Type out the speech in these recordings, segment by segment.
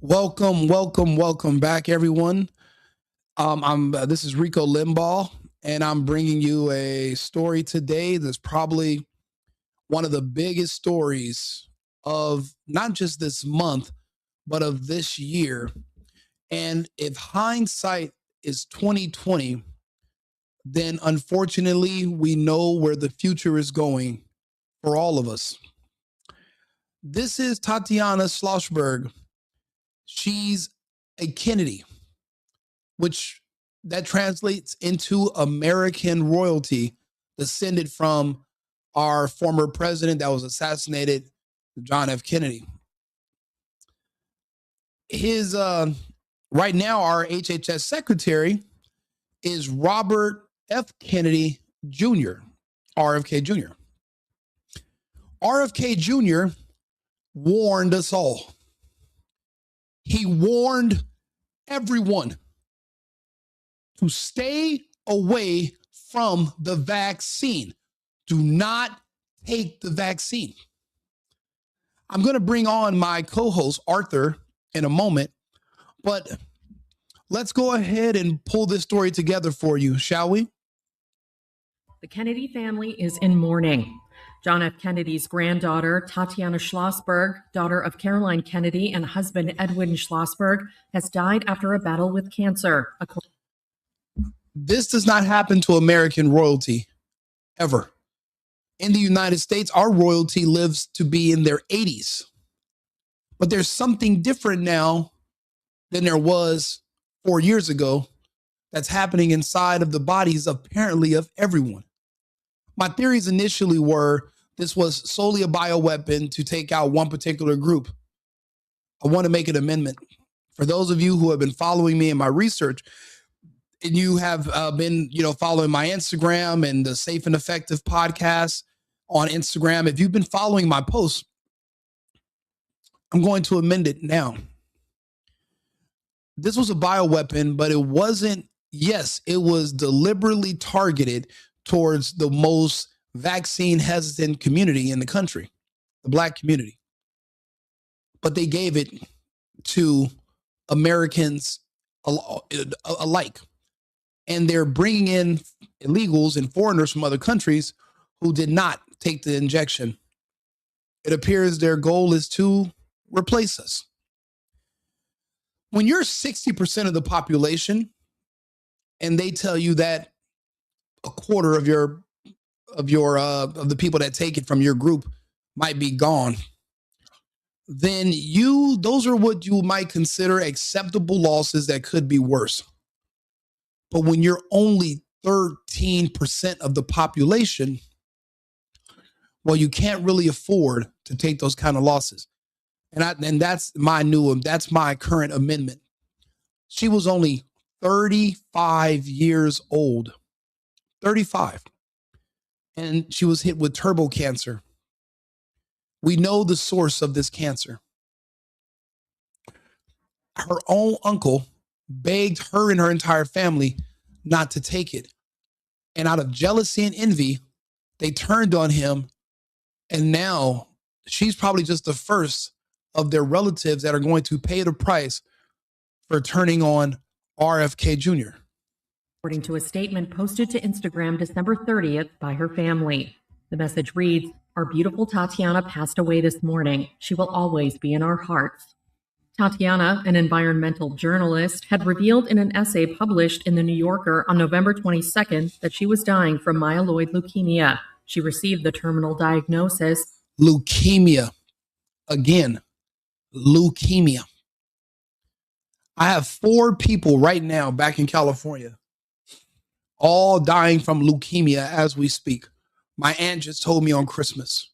Welcome back, everyone. This is Rico Limbaugh, and I'm bringing you a story today that's probably one of the biggest stories of not just this month, but of this year. And if hindsight is 2020, then unfortunately we know where the future is going for all of us. This is Tatiana Schlossberg. She's a Kennedy, which that translates into American royalty, descended from our former president that was assassinated, John F. Kennedy. His right now, our HHS secretary is Robert F. Kennedy Jr., RFK Jr. RFK Jr. warned us all. He warned everyone to stay away from the vaccine. Do not take the vaccine. I'm going to bring on my co-host, Arthur, in a moment, but let's go ahead and pull this story together for you, shall we? The Kennedy family is in mourning. John F. Kennedy's granddaughter, Tatiana Schlossberg, daughter of Caroline Kennedy and husband Edwin Schlossberg, has died after a battle with cancer. This does not happen to American royalty, ever. In the United States, our royalty lives to be in their 80s. But there's something different now than there was 4 years ago that's happening inside of the bodies, apparently, of everyone. My theories initially were this was solely a bioweapon to take out one particular group. I want to make an amendment. For those of you who have been following me in my research, and you have been, following my Instagram and the Safe and Effective podcast on Instagram, if you've been following my posts, I'm going to amend it now. This was a bioweapon, but it wasn't, yes, it was deliberately targeted towards the most vaccine hesitant community in the country, the Black community. But they gave it to Americans alike. And they're bringing in illegals and foreigners from other countries who did not take the injection. It appears their goal is to replace us. When you're 60% of the population and they tell you that a quarter of the people that take it from your group might be gone, then those are what you might consider acceptable losses that could be worse. But when you're only 13% of the population, well, you can't really afford to take those kind of losses. And that's my current amendment. She was only 35 years old. 35. And she was hit with turbo cancer. We know the source of this cancer. Her own uncle begged her and her entire family not to take it. And out of jealousy and envy, they turned on him. And now she's probably just the first of their relatives that are going to pay the price for turning on RFK Jr. According to a statement posted to Instagram December 30th by her family. The message reads, "Our beautiful Tatiana passed away this morning. She will always be in our hearts." Tatiana, an environmental journalist, had revealed in an essay published in The New Yorker on November 22nd that she was dying from myeloid leukemia. She received the terminal diagnosis. Leukemia. Again, leukemia. I have 4 people right now back in California, all dying from leukemia as we speak. My aunt just told me on Christmas.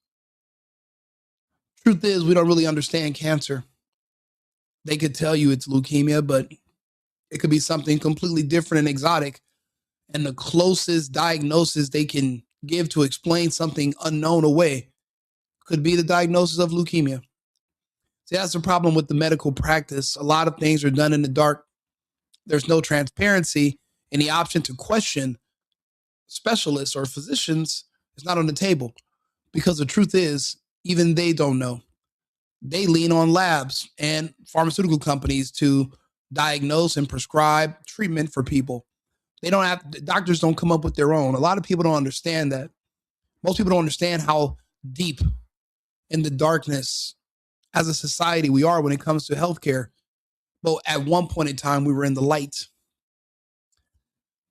Truth is, we don't really understand cancer. They could tell you it's leukemia, but it could be something completely different and exotic. And the closest diagnosis they can give to explain something unknown away could be the diagnosis of leukemia. See, that's the problem with the medical practice. A lot of things are done in the dark. There's no transparency, and the option to question specialists or physicians is not on the table, because the truth is, even they don't know. they lean on labs and pharmaceutical companies to diagnose and prescribe treatment for people. They don't have, doctors don't come up with their own. A lot of people don't understand that. Most people don't understand how deep in the darkness as a society we are when it comes to healthcare. But at one point in time, we were in the light.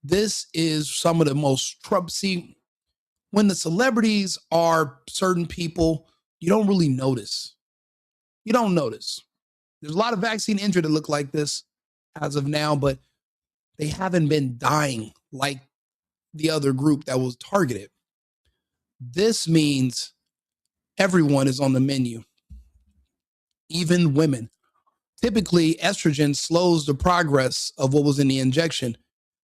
This is some of the most See, when the celebrities are certain people, you don't really notice. You don't notice. There's a lot of vaccine injured that look like this as of now, but they haven't been dying like the other group that was targeted. This means everyone is on the menu, even women. Typically, estrogen slows the progress of what was in the injection.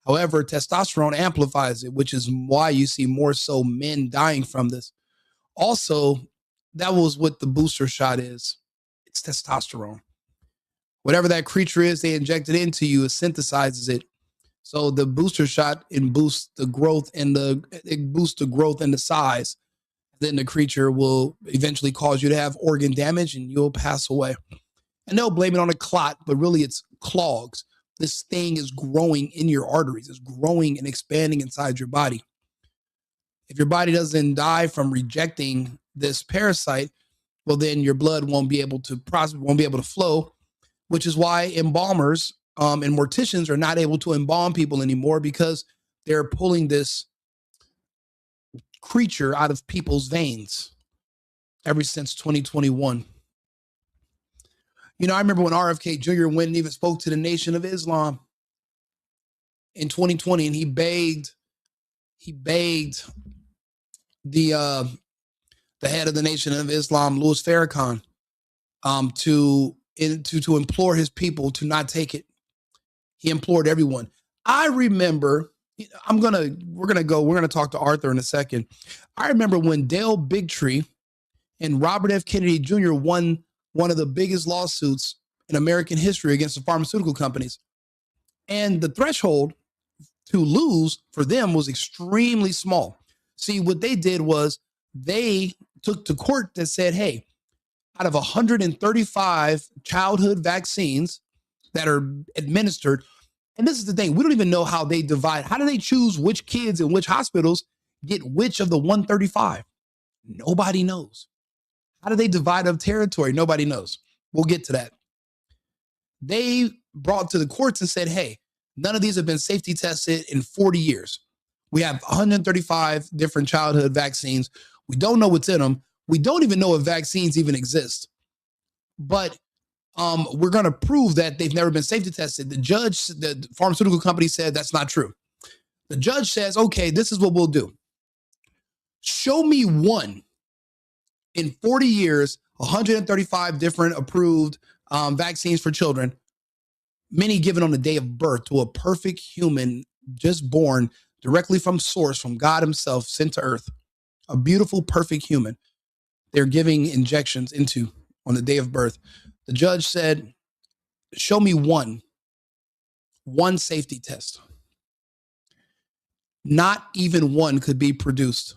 However, testosterone amplifies it, which is why you see more so men dying from this. Also, that was what the booster shot is. It's testosterone. Whatever that creature is they injected into you, it synthesizes it. So the booster shot boosts the growth and the size. Then the creature will eventually cause you to have organ damage and you'll pass away. And they'll blame it on a clot, but really it's clogs. This thing is growing in your arteries. It's growing and expanding inside your body. If your body doesn't die from rejecting this parasite, well, then your blood won't be able to flow, which is why embalmers and morticians are not able to embalm people anymore because they're pulling this creature out of people's veins ever since 2021. You know, I remember when RFK Jr. went and even spoke to the Nation of Islam in 2020, and he begged the head of the Nation of Islam, Louis Farrakhan, to implore his people to not take it. He implored everyone. I remember, we're gonna talk to Arthur in a second. I remember when Dale Bigtree and Robert F. Kennedy Jr. won one of the biggest lawsuits in American history against the pharmaceutical companies. And the threshold to lose for them was extremely small. See, what they did was they took to court that said, hey, out of 135 childhood vaccines that are administered, and this is the thing, we don't even know how they divide. How do they choose which kids in which hospitals get which of the 135? Nobody knows. How do they divide up territory? Nobody knows. We'll get to that. They brought to the courts and said, hey, none of these have been safety tested in 40 years. We have 135 different childhood vaccines. We don't know what's in them. We don't even know if vaccines even exist. But we're going to prove that they've never been safety tested. The pharmaceutical company said that's not true. The judge says, okay, this is what we'll do. Show me one in 40 years, 135 different approved vaccines for children, many given on the day of birth to a perfect human just born directly from source, from God himself, sent to earth. A beautiful, perfect human they're giving injections into on the day of birth. The judge said, show me one safety test. Not even one could be produced.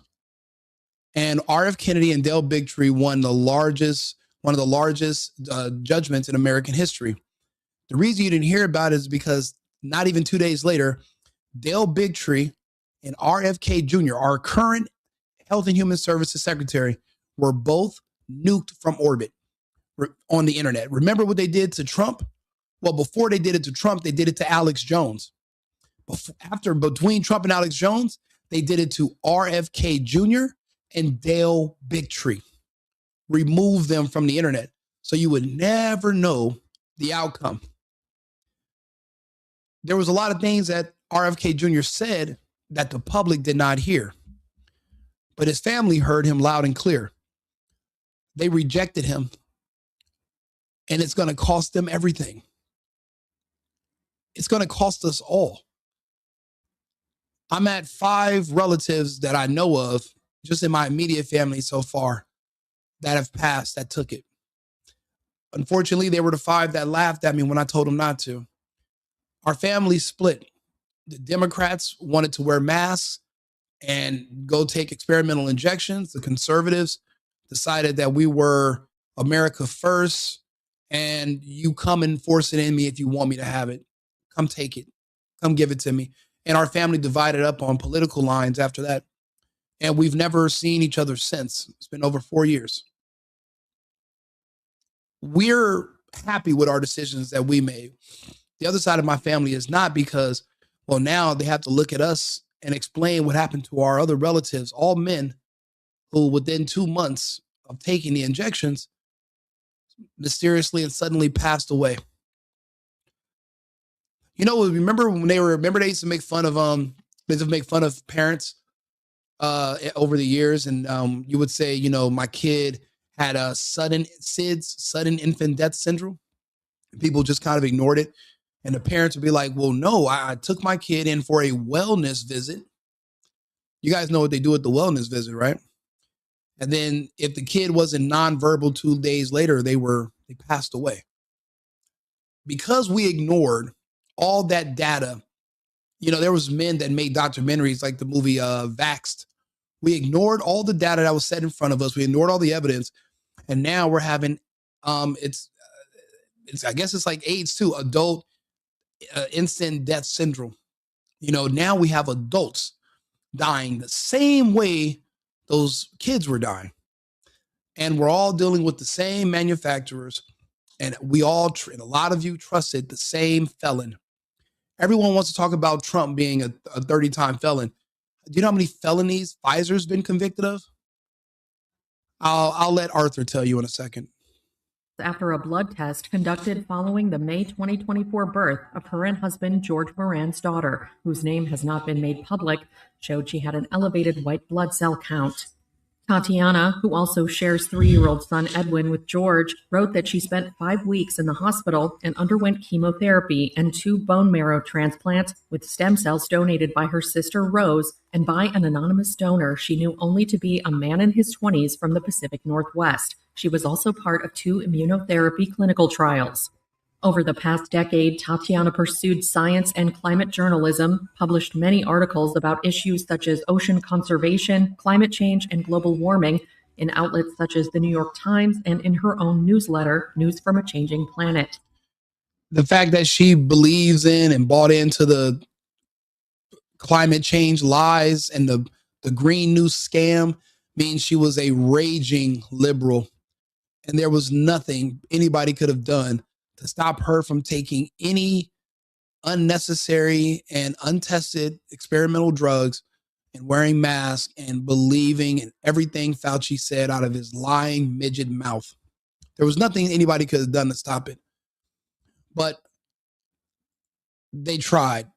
And R.F. Kennedy and Dale Bigtree won one of the largest judgments in American history. The reason you didn't hear about it is because not even 2 days later, Dale Bigtree and RFK Jr., our current Health and Human Services Secretary, were both nuked from orbit on the internet. Remember what they did to Trump? Well, before they did it to Trump, they did it to Alex Jones. Between Trump and Alex Jones, they did it to RFK Jr. and Dale Bigtree. Remove them from the internet so you would never know the outcome. There was a lot of things that RFK Jr. said that the public did not hear, but his family heard him loud and clear. They rejected him, and it's going to cost them everything. It's going to cost us all. I'm at 5 relatives that I know of, just in my immediate family so far, that have passed, that took it. Unfortunately, they were the 5 that laughed at me when I told them not to. Our family split. The Democrats wanted to wear masks and go take experimental injections. The conservatives decided that we were America first, and you come and force it in me if you want me to have it. Come take it. Come give it to me. And our family divided up on political lines after that. And we've never seen each other since. It's been over 4 years. We're happy with our decisions that we made. The other side of my family is not, because, well, now they have to look at us and explain what happened to our other relatives, all men who within 2 months of taking the injections mysteriously and suddenly passed away. You know, remember when they used to make fun of parents over the years, and you would say, you know, my kid had a sudden infant death syndrome. People just kind of ignored it. And the parents would be like, well, no, I took my kid in for a wellness visit. You guys know what they do at the wellness visit, right? And then if the kid wasn't nonverbal 2 days later, they passed away. Because we ignored all that data, you know, there was men that made documentaries like the movie Vaxxed. We ignored all the data that was set in front of us. We ignored all the evidence. And now we're having, it's I guess it's like AIDS too, adult instant death syndrome. You know, now we have adults dying the same way those kids were dying. And we're all dealing with the same manufacturers. And we all, and a lot of you trusted the same felon. Everyone wants to talk about Trump being a 30-time felon. Do you know how many felonies Pfizer's been convicted of? I'll let Arthur tell you in a second. After a blood test conducted following the May 2024 birth of her and husband George Moran's daughter, whose name has not been made public, showed she had an elevated white blood cell count. Tatiana, who also shares 3-year-old son Edwin with George, wrote that she spent 5 weeks in the hospital and underwent chemotherapy and 2 bone marrow transplants with stem cells donated by her sister Rose and by an anonymous donor she knew only to be a man in his 20s from the Pacific Northwest. She was also part of 2 immunotherapy clinical trials. Over the past decade, Tatiana pursued science and climate journalism, published many articles about issues such as ocean conservation, climate change, and global warming in outlets such as the New York Times and in her own newsletter, News from a Changing Planet. The fact that she believes in and bought into the climate change lies and the green news scam means she was a raging liberal. And there was nothing anybody could have done to stop her from taking any unnecessary and untested experimental drugs and wearing masks and believing in everything Fauci said out of his lying midget mouth. There was nothing anybody could have done to stop it. But they tried.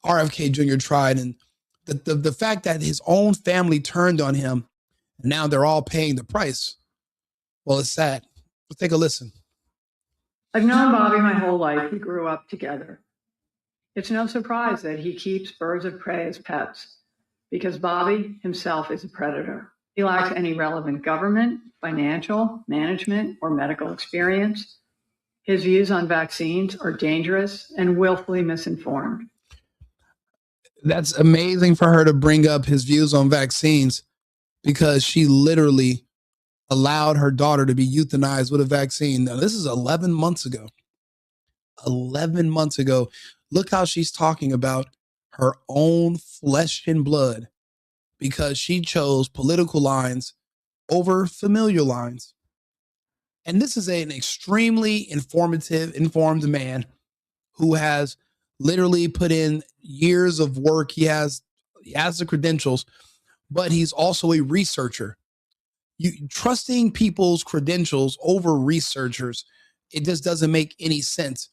RFK Jr. tried. And the fact that his own family turned on him, and now they're all paying the price, well, it's sad. Let's take a listen. I've known Bobby my whole life. We grew up together. It's no surprise that he keeps birds of prey as pets, because Bobby himself is a predator. He lacks any relevant government, financial, management, or medical experience. His views on vaccines are dangerous and willfully misinformed. That's amazing for her to bring up his views on vaccines, because she literally allowed her daughter to be euthanized with a vaccine. Now, this is 11 months ago. 11 months ago. Look how she's talking about her own flesh and blood, because she chose political lines over familial lines. And this is an extremely informed man who has literally put in years of work. He has the credentials, but he's also a researcher. Trusting people's credentials over researchers, it just doesn't make any sense.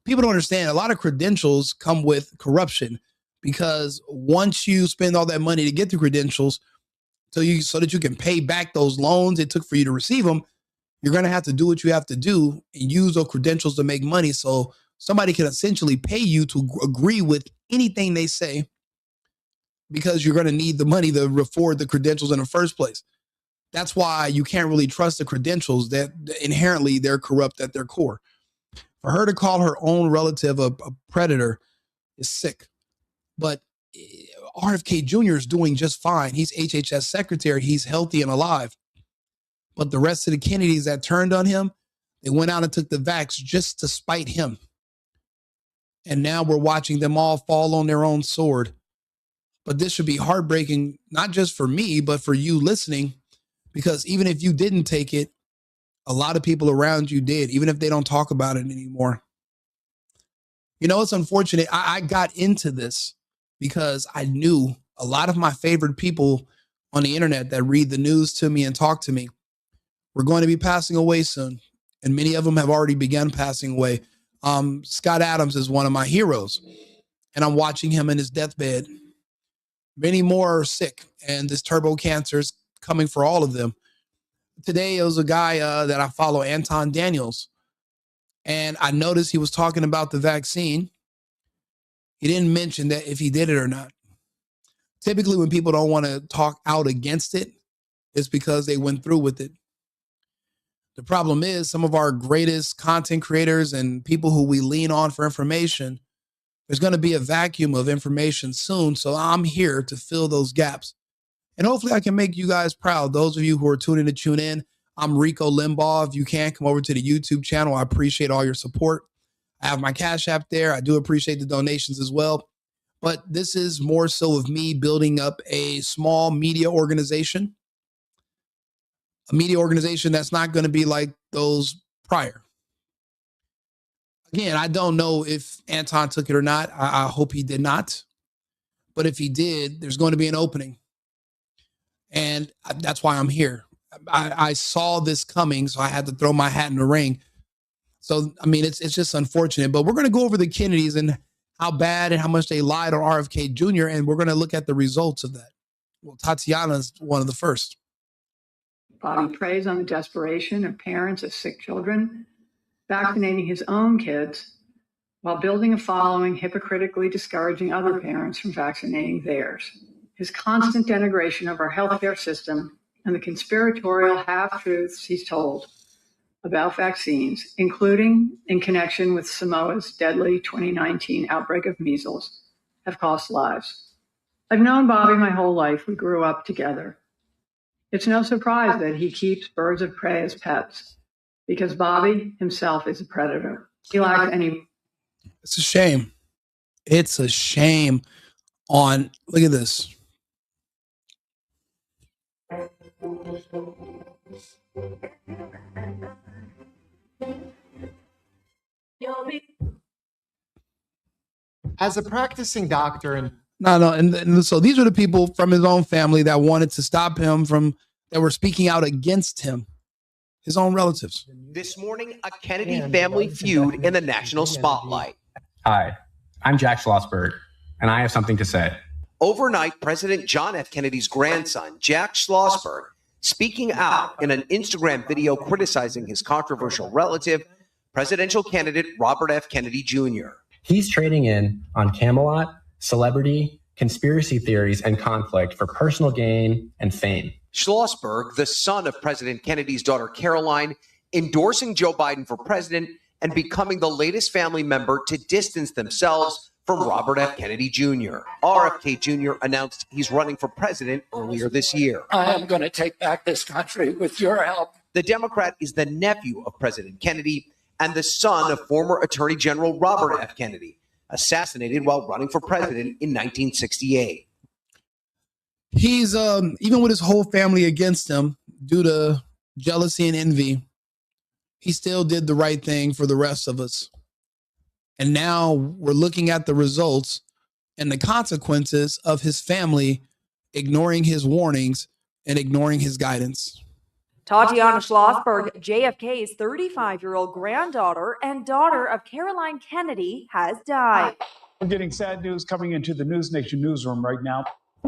People don't understand a lot of credentials come with corruption, because once you spend all that money to get the credentials so that you can pay back those loans it took for you to receive them, you're going to have to do what you have to do and use those credentials to make money. So somebody can essentially pay you to agree with anything they say, because you're going to need the money to afford the credentials in the first place. That's why you can't really trust the credentials, that inherently they're corrupt at their core. For her to call her own relative a predator is sick. But RFK Jr. is doing just fine. He's HHS secretary. He's healthy and alive. But the rest of the Kennedys that turned on him, they went out and took the vax just to spite him. And now we're watching them all fall on their own sword. But this should be heartbreaking, not just for me, but for you listening, because even if you didn't take it, a lot of people around you did, even if they don't talk about it anymore. You know, it's unfortunate. I got into this because I knew a lot of my favorite people on the internet that read the news to me and talk to me were going to be passing away soon. And many of them have already begun passing away. Scott Adams is one of my heroes, and I'm watching him in his deathbed. Many more are sick, and this turbo cancer is coming for all of them. Today, it was a guy that I follow, Anton Daniels, and I noticed he was talking about the vaccine. He didn't mention that if he did it or not. Typically, when people don't want to talk out against it, it's because they went through with it. The problem is some of our greatest content creators and people who we lean on for information, there's going to be a vacuum of information soon. So I'm here to fill those gaps. And hopefully I can make you guys proud. Those of you who are tuning to tune in, I'm Rico Limbaugh. If you can, come over to the YouTube channel. I appreciate all your support. I have my Cash App there. I do appreciate the donations as well. But this is more so of me building up a small media organization. A media organization that's not going to be like those prior. Again, I don't know if Anton took it or not. I hope he did not. But if he did, there's going to be an opening. And that's why I'm here. I saw this coming, so I had to throw my hat in the ring. So, I mean, it's just unfortunate. But we're going to go over the Kennedys and how bad and how much they lied on RFK Jr., and we're going to look at the results of that. Well, Tatiana's one of the first. Bobby preys on the desperation of parents of sick children, vaccinating his own kids while building a following hypocritically discouraging other parents from vaccinating theirs. His constant denigration of our healthcare system and the conspiratorial half-truths he's told about vaccines, including in connection with Samoa's deadly 2019 outbreak of measles, have cost lives. I've known Bobby my whole life. We grew up together. It's no surprise that he keeps birds of prey as pets, because Bobby himself is a predator. He lacks any. It's a shame. It's a shame on, look at this. As a practicing doctor and No, and so these are the people from his own family that wanted to stop him from, that were speaking out against him, his own relatives. This morning, a Kennedy family feud in the national spotlight. Hi, I'm Jack Schlossberg, and I have something to say. Overnight, President John F. Kennedy's grandson, Jack Schlossberg, speaking out in an Instagram video criticizing his controversial relative, presidential candidate Robert F. Kennedy Jr. He's trading in on Camelot, celebrity, conspiracy theories, and conflict for personal gain and fame. Schlossberg, the son of President Kennedy's daughter Caroline, endorsing Joe Biden for president and becoming the latest family member to distance themselves from Robert F. Kennedy Jr. RFK Jr. announced he's running for president earlier this year. I am going to take back this country with your help. The Democrat is the nephew of President Kennedy and the son of former Attorney General Robert F. Kennedy, assassinated while running for president in 1968. He's, even with his whole family against him due to jealousy and envy, he still did the right thing for the rest of us. And now we're looking at the results and the consequences of his family ignoring his warnings and ignoring his guidance. Tatiana Schlossberg, JFK's 35-year-old granddaughter and daughter of Caroline Kennedy, has died. We're getting sad news coming into the News Nation newsroom right now.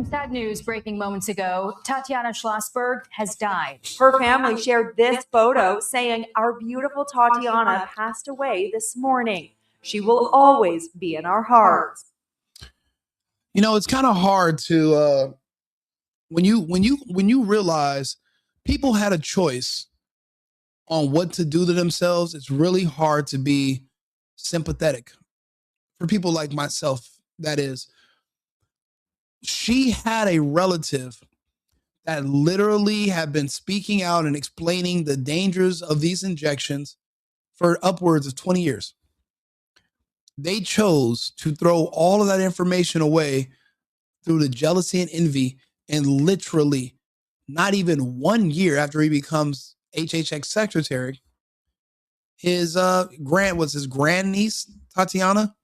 Sad news breaking moments ago. Tatiana Schlossberg has died. Her family shared this photo saying, "Our beautiful Tatiana passed away this morning. She will always be in our hearts." You know, it's kind of hard to when you realize people had a choice on what to do to themselves. It's really hard to be sympathetic for people like myself. That is, she had a relative that literally have been speaking out and explaining the dangers of these injections for upwards of 20 years. They chose to throw all of that information away through the jealousy and envy, and literally not even 1 year after he becomes HHX secretary, his grandniece, Tatiana,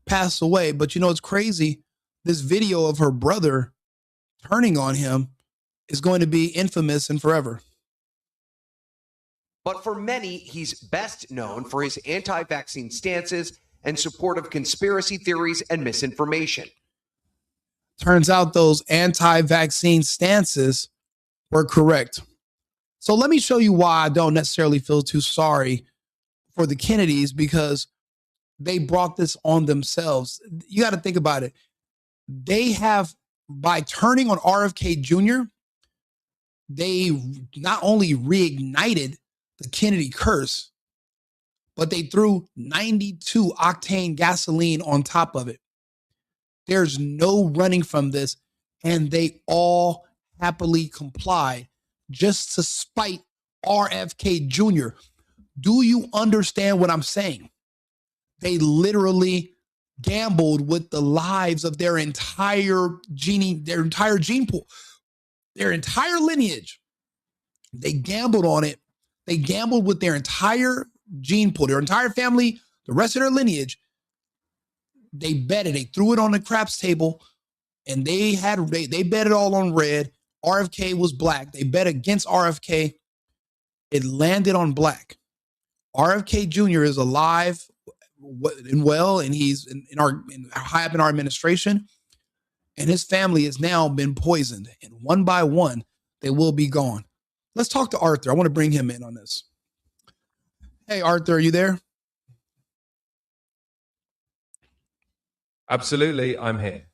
passed away. But you know, it's crazy. This video of her brother turning on him is going to be infamous and forever. But for many, he's best known for his anti-vaccine stances and support of conspiracy theories and misinformation. Turns out those anti-vaccine stances were correct. So let me show you why I don't necessarily feel too sorry for the Kennedys, because they brought this on themselves. You got to think about it. They have, by turning on RFK Jr., they not only reignited the Kennedy curse, but they threw 92 octane gasoline on top of it. There's no running from this, and they all happily complied just to spite RFK Jr. Do you understand what I'm saying? They literally gambled with the lives of their entire gene pool, their entire lineage. They gambled on it. They gambled with their entire gene pool, their entire family, the rest of their lineage. They betted. They threw it on the craps table, and they bet it all on red. RFK was black. They bet against RFK. It landed on black. RFK Jr. is alive and well, and he's high up in our administration, and his family has now been poisoned, and one by one, they will be gone. Let's talk to Arthur. I want to bring him in on this. Hey, Arthur, are you there? Absolutely, I'm here.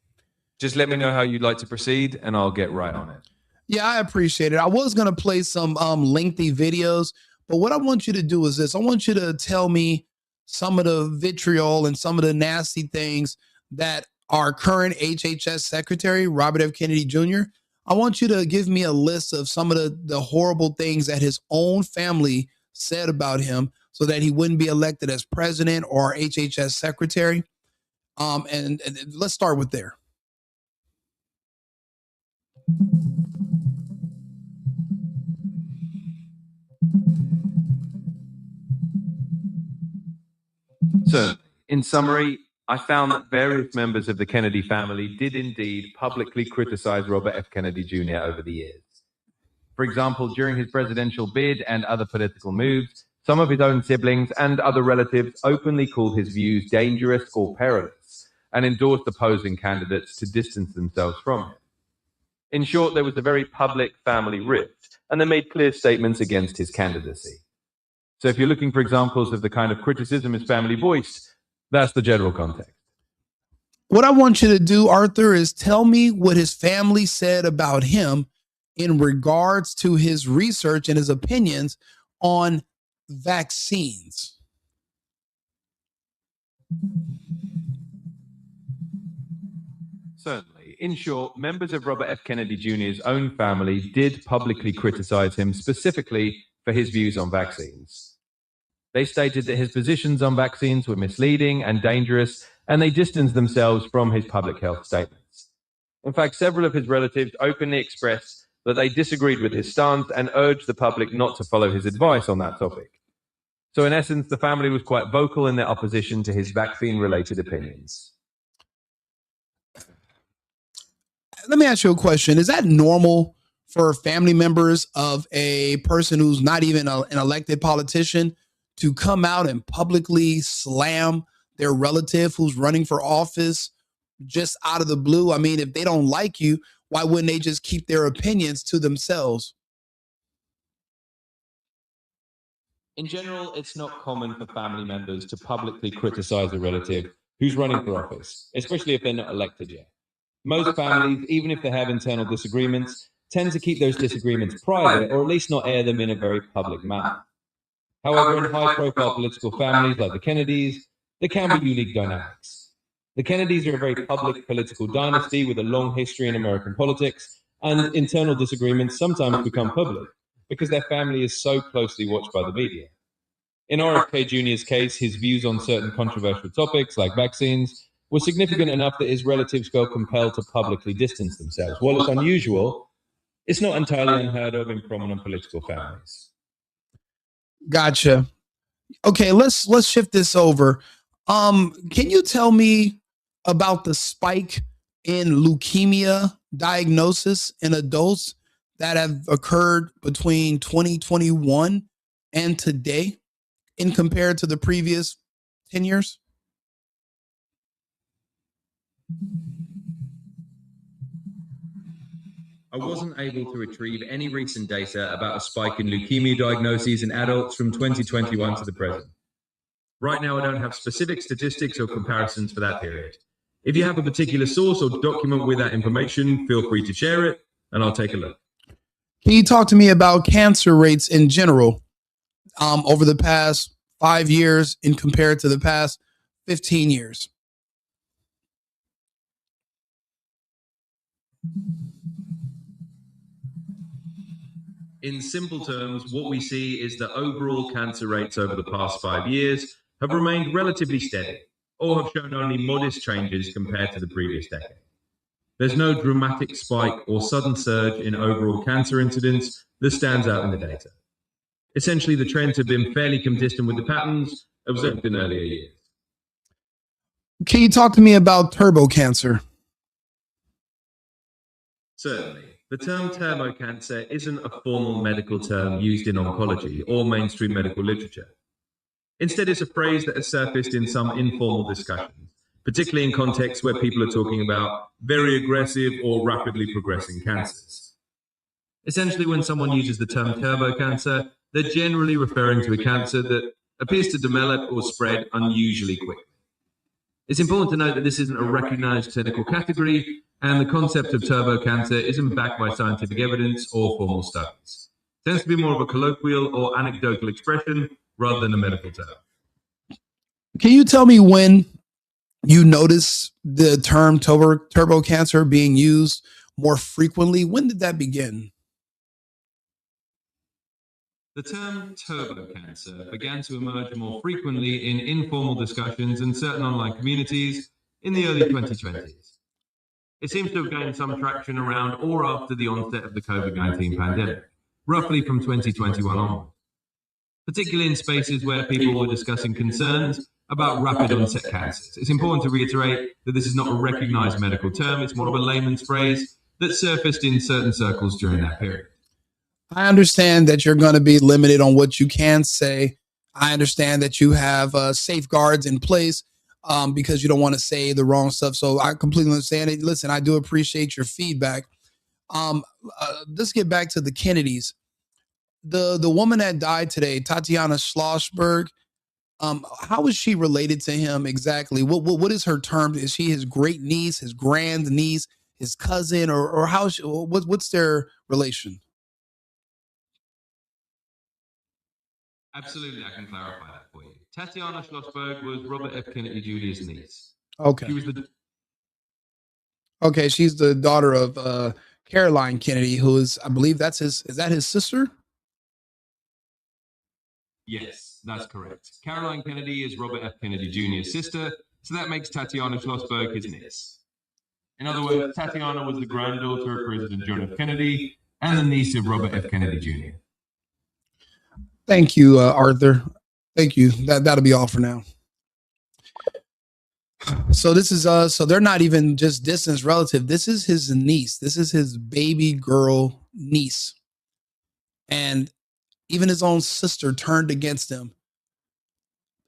Just let me know how you'd like to proceed, and I'll get right on it. Yeah, I appreciate it. I was going to play some lengthy videos, but what I want you to do is this. I want you to tell me some of the vitriol and some of the nasty things that our current HHS secretary, Robert F. Kennedy Jr., I want you to give me a list of some of the horrible things that his own family said about him so that he wouldn't be elected as president or HHS secretary. And let's start with there. So, in summary, I found that various members of the Kennedy family did indeed publicly criticize Robert F. Kennedy Jr. over the years. For example, during his presidential bid and other political moves, some of his own siblings and other relatives openly called his views dangerous or perilous and endorsed opposing candidates to distance themselves from him. In short, there was a very public family rift, and they made clear statements against his candidacy. So if you're looking for examples of the kind of criticism his family voiced, that's the general context. What I want you to do, Arthur, is tell me what his family said about him in regards to his research and his opinions on vaccines. Certainly. In short, members of Robert F. Kennedy Jr.'s own family did publicly criticize him specifically for his views on vaccines. They stated that his positions on vaccines were misleading and dangerous, and they distanced themselves from his public health statements. In fact, several of his relatives openly expressed that they disagreed with his stance and urged the public not to follow his advice on that topic. So in essence, the family was quite vocal in their opposition to his vaccine-related opinions. Let me ask you a question. Is that normal for family members of a person who's not even an elected politician to come out and publicly slam their relative who's running for office just out of the blue? I mean, if they don't like you, why wouldn't they just keep their opinions to themselves? In general, it's not common for family members to publicly criticize a relative who's running for office, especially if they're not elected yet. Most families, even if they have internal disagreements, tend to keep those disagreements private or at least not air them in a very public manner. However, in high-profile political families like the Kennedys, there can be unique dynamics. The Kennedys are a very public political dynasty with a long history in American politics, and internal disagreements sometimes become public because their family is so closely watched by the media. In RFK Jr.'s case, his views on certain controversial topics like vaccines were significant enough that his relatives felt compelled to publicly distance themselves. While it's unusual, it's not entirely unheard of in prominent political families. Gotcha. Okay, let's shift this over. Can you tell me about the spike in leukemia diagnosis in adults that have occurred between 2021 and today in compared to the previous 10 years? I wasn't able to retrieve any recent data about a spike in leukemia diagnoses in adults from 2021 to the present. Right now, I don't have specific statistics or comparisons for that period. If you have a particular source or document with that information, feel free to share it, and I'll take a look. Can you talk to me about cancer rates in general over the past 5 years in compared to the past 15 years? In simple terms, what we see is that overall cancer rates over the past 5 years have remained relatively steady, or have shown only modest changes compared to the previous decade. There's no dramatic spike or sudden surge in overall cancer incidence that stands out in the data. Essentially, the trends have been fairly consistent with the patterns observed in earlier years. Can you talk to me about turbo cancer? Certainly. The term turbo cancer isn't a formal medical term used in oncology or mainstream medical literature. Instead, it's a phrase that has surfaced in some informal discussions, particularly in contexts where people are talking about very aggressive or rapidly progressing cancers. Essentially, when someone uses the term turbo cancer, they're generally referring to a cancer that appears to develop or spread unusually quickly. It's important to note that this isn't a recognized clinical category, and the concept of turbo cancer isn't backed by scientific evidence or formal studies. It tends to be more of a colloquial or anecdotal expression rather than a medical term. Can you tell me when you noticed the term turbo cancer being used more frequently? When did that begin? The term turbo cancer began to emerge more frequently in informal discussions in certain online communities in the early 2020s. It seems to have gained some traction around or after the onset of the COVID-19 pandemic, roughly from 2021 onward, particularly in spaces where people were discussing concerns about rapid onset cancers. It's important to reiterate that this is not a recognized medical term, it's more of a layman's phrase that surfaced in certain circles during that period. I understand that you're going to be limited on what you can say. I understand that you have safeguards in place because you don't want to say the wrong stuff. So I completely understand it. Listen, I do appreciate your feedback. Let's get back to the Kennedys. The woman that died today, Tatiana Schlossberg, how is she related to him exactly? What is her term? Is she his great niece, his grand niece, his cousin, or how? What's their relation? Absolutely, I can clarify that for you. Tatiana Schlossberg was Robert F. Kennedy Jr.'s niece. Okay. She was the Okay, she's the daughter of Caroline Kennedy, who is, I believe that's his. Is that his sister? Yes, that's correct. Caroline Kennedy is Robert F. Kennedy Jr.'s sister, so that makes Tatiana Schlossberg his niece. In other words, Tatiana was the granddaughter of President John F. Kennedy and the niece of Robert F. Kennedy Jr. Thank you, Arthur. Thank you. That'll be all for now. So this is so they're not even just distant relative. This is his niece. This is his baby girl niece. And even his own sister turned against him.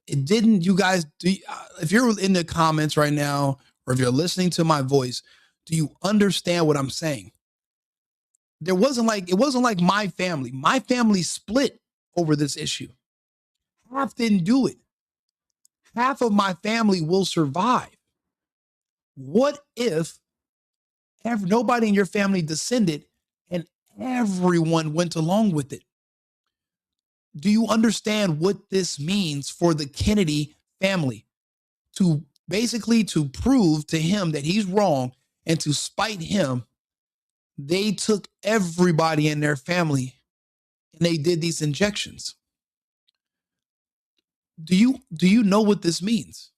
It didn't, you guys, if you're in the comments right now, or if you're listening to my voice, do you understand what I'm saying? It wasn't like my family. My family split over this issue. Half didn't do it. Half of my family will survive. What if nobody in your family dissented and everyone went along with it? Do you understand what this means for the Kennedy family? To basically to prove to him that he's wrong and to spite him, They took everybody in their family and they did these injections. Do you know what this means?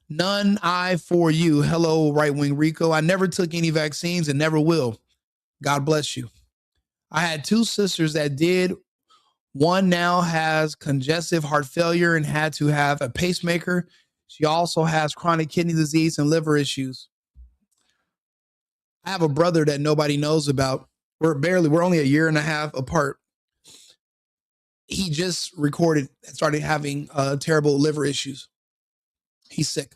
None I for you. Hello, right wing Rico. I never took any vaccines and never will. God bless you. I had two sisters that did. One now has congestive heart failure and had to have a pacemaker. She also has chronic kidney disease and liver issues. I have a brother that nobody knows about. We're only a year and a half apart. He just started having terrible liver issues. He's sick.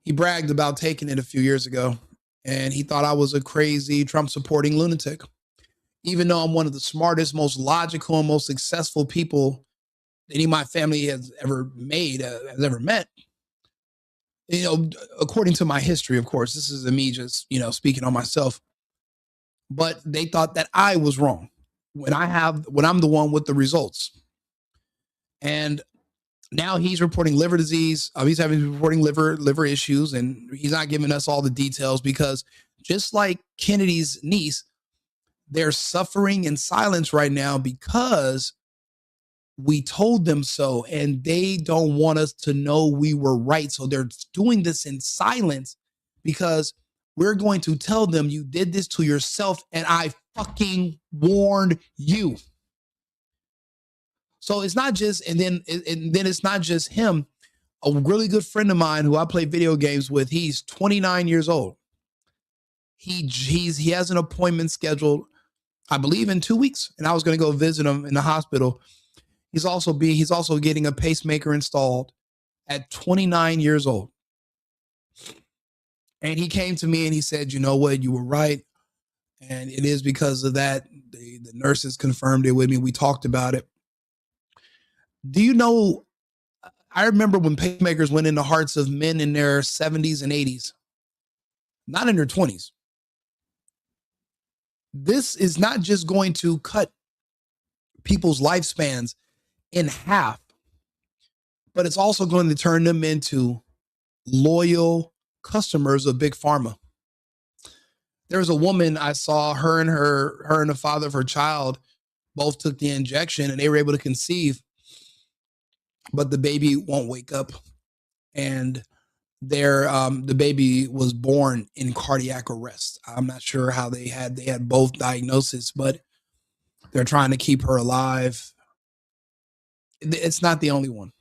He bragged about taking it a few years ago, and he thought I was a crazy Trump supporting lunatic. Even though I'm one of the smartest, most logical, and most successful people any of my family has ever met. According to my history, of course, this is me just, speaking on myself. But they thought that I was wrong when I'm the one with the results. And now he's reporting liver disease. He's reporting liver issues, and he's not giving us all the details because just like Kennedy's niece, they're suffering in silence right now because we told them so, and they don't want us to know we were right. So they're doing this in silence because we're going to tell them you did this to yourself, and I fucking warned you. So it's not just, and then it's not just him. A really good friend of mine who I play video games with, he's 29 years old. He has an appointment scheduled, I believe, in 2 weeks, and I was going to go visit him in the hospital. He's also getting a pacemaker installed at 29 years old. And he came to me and he said, you know what, you were right. And it is because of that. The nurses confirmed it with me. We talked about it. Do you know, I remember when pacemakers went in the hearts of men in their 70s and 80s, not in their 20s. This is not just going to cut people's lifespans in half, but it's also going to turn them into loyal customers of Big Pharma. There was a woman I saw, her and the father of her child both took the injection and they were able to conceive, but the baby won't wake up. And the baby was born in cardiac arrest. I'm not sure how they had both diagnoses, but they're trying to keep her alive. It's not the only one.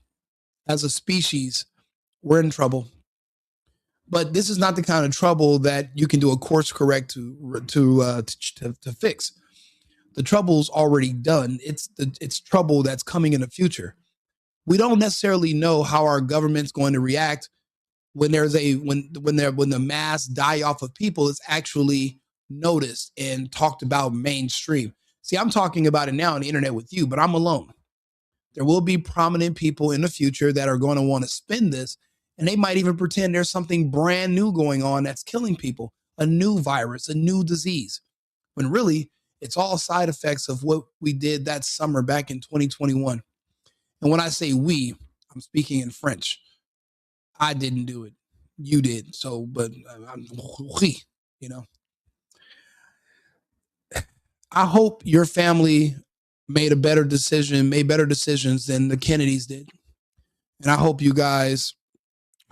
As a species, we're in trouble. But this is not the kind of trouble that you can do a course correct to fix. The trouble's already done. It's trouble that's coming in the future. We don't necessarily know how our government's going to react when the mass die off of people is actually noticed and talked about mainstream. See, I'm talking about it now on the internet with you, but I'm alone. There will be prominent people in the future that are going to want to spin this, and they might even pretend there's something brand new going on that's killing people, a new virus, a new disease, when really it's all side effects of what we did that summer back in 2021. And when I say we, I'm speaking in French. I didn't do it. You did. So, but I hope your family made better decisions than the Kennedys did. And I hope you guys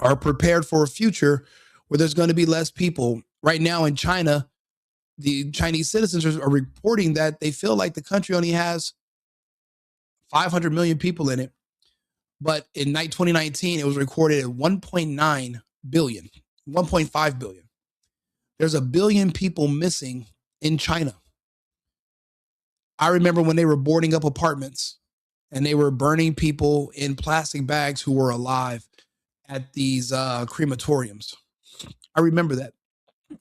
are prepared for a future where there's going to be less people. Right now in China, the Chinese citizens are reporting that they feel like the country only has 500 million people in it. But in 2019, it was recorded at 1.9 billion, 1.5 billion. There's 1 billion people missing in China. I remember when they were boarding up apartments and they were burning people in plastic bags who were alive at these crematoriums. I remember that.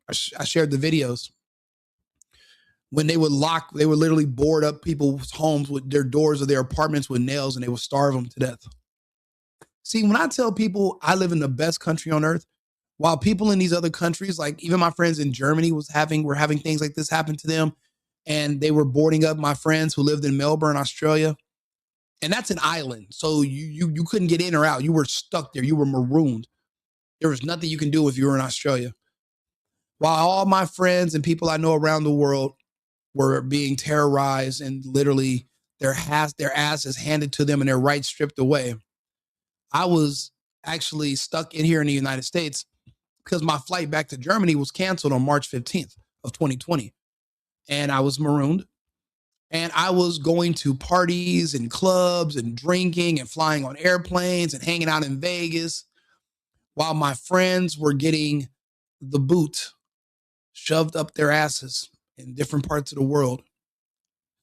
I shared the videos. When they would literally board up people's homes with their doors of their apartments with nails, and they would starve them to death. See, when I tell people I live in the best country on earth, while people in these other countries, like even my friends in Germany were having things like this happen to them, and they were boarding up my friends who lived in Melbourne, Australia. And that's an island. So you couldn't get in or out. You were stuck there. You were marooned. There was nothing you can do if you were in Australia. While all my friends and people I know around the world were being terrorized and literally their ass is handed to them and their rights stripped away, I was actually stuck in here in the United States because my flight back to Germany was canceled on March 15th of 2020. And I was marooned. And I was going to parties and clubs and drinking and flying on airplanes and hanging out in Vegas while my friends were getting the boot shoved up their asses in different parts of the world.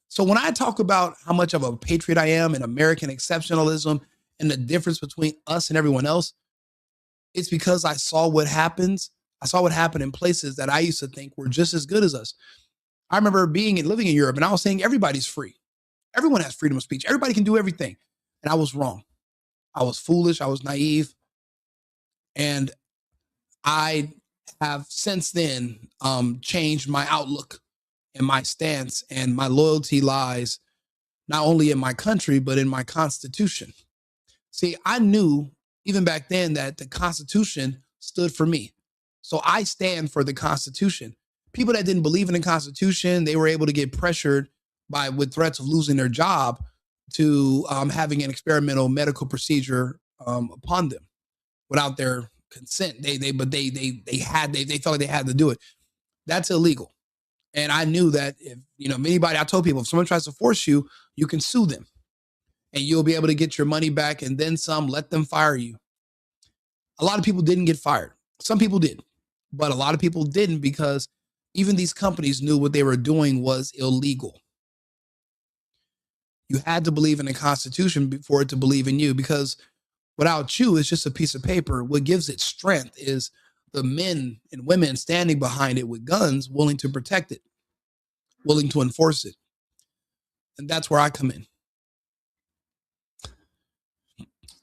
So when I talk about how much of a patriot I am and American exceptionalism and the difference between us and everyone else, it's because I saw what happens. I saw what happened in places that I used to think were just as good as us. I remember living in Europe, and I was saying everybody's free. Everyone has freedom of speech. Everybody can do everything. And I was wrong. I was foolish. I was naive. And I have since then changed my outlook and my stance, and my loyalty lies not only in my country, but in my Constitution. See, I knew even back then that the Constitution stood for me. So I stand for the Constitution. People that didn't believe in the Constitution, they were able to get pressured with threats of losing their job to having an experimental medical procedure upon them without their consent. They felt like they had to do it. That's illegal. And I knew that if I told people, if someone tries to force you, you can sue them and you'll be able to get your money back and then some. Let them fire you. A lot of people didn't get fired. Some people did, but a lot of people didn't because even these companies knew what they were doing was illegal. You had to believe in the Constitution for it to believe in you, because without you, it's just a piece of paper. What gives it strength is the men and women standing behind it with guns, willing to protect it, willing to enforce it. And that's where I come in.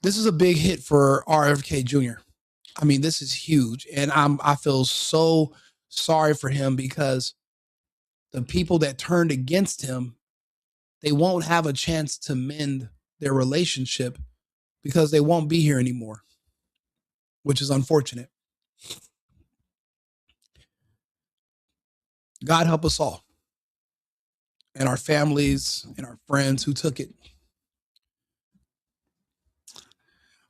This is a big hit for RFK Jr. I mean, this is huge. And I feel so sorry for him, because the people that turned against him, they won't have a chance to mend their relationship because they won't be here anymore, which is unfortunate. God help us all and our families and our friends who took it.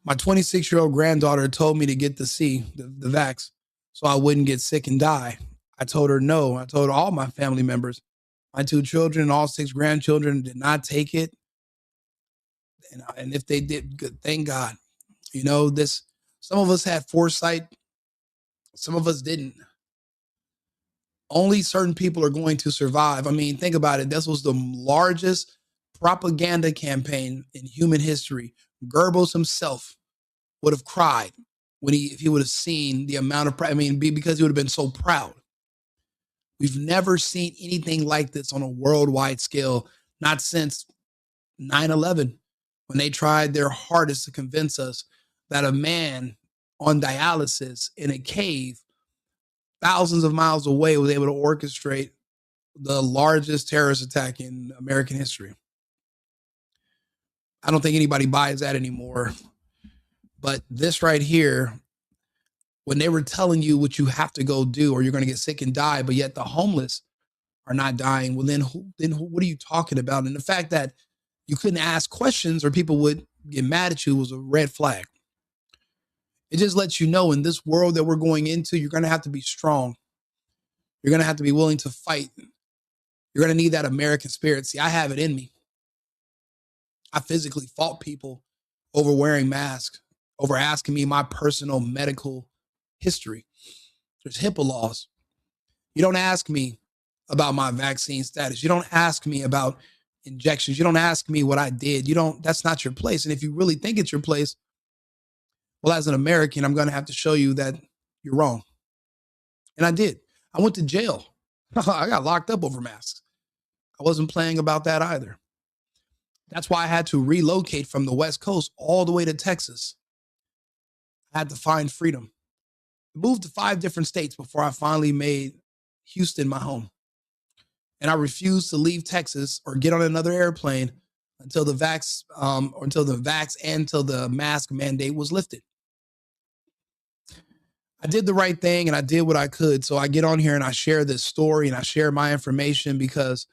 My 26-year-old granddaughter told me to get the vax, so I wouldn't get sick and die. I told her no. I told all my family members. My 2 children and all 6 grandchildren did not take it. And if they did, good, thank God. Some of us had foresight. Some of us didn't. Only certain people are going to survive. I mean, think about it. This was the largest propaganda campaign in human history. Goebbels himself would have cried if he would have seen the amount of because he would have been so proud. We've never seen anything like this on a worldwide scale, not since 9/11, when they tried their hardest to convince us that a man on dialysis in a cave thousands of miles away was able to orchestrate the largest terrorist attack in American history. I don't think anybody buys that anymore. But this right here, when they were telling you what you have to go do or you're going to get sick and die, but yet the homeless are not dying, well, then what are you talking about? And the fact that you couldn't ask questions or people would get mad at you was a red flag. It just lets you know in this world that we're going into, you're going to have to be strong. You're going to have to be willing to fight. You're going to need that American spirit. See, I have it in me. I physically fought people over wearing masks, over asking me my personal medical history. There's HIPAA laws. You don't ask me about my vaccine status. You don't ask me about injections. You don't ask me what I did. That's not your place. And if you really think it's your place, well, as an American, I'm going to have to show you that you're wrong. And I did. I went to jail. I got locked up over masks. I wasn't playing about that either. That's why I had to relocate from the West Coast all the way to Texas. I had to find freedom. I moved to 5 different states before I finally made Houston my home. And I refused to leave Texas or get on another airplane until the vax and until the mask mandate was lifted. I did the right thing and I did what I could. So I get on here and I share this story and I share my information because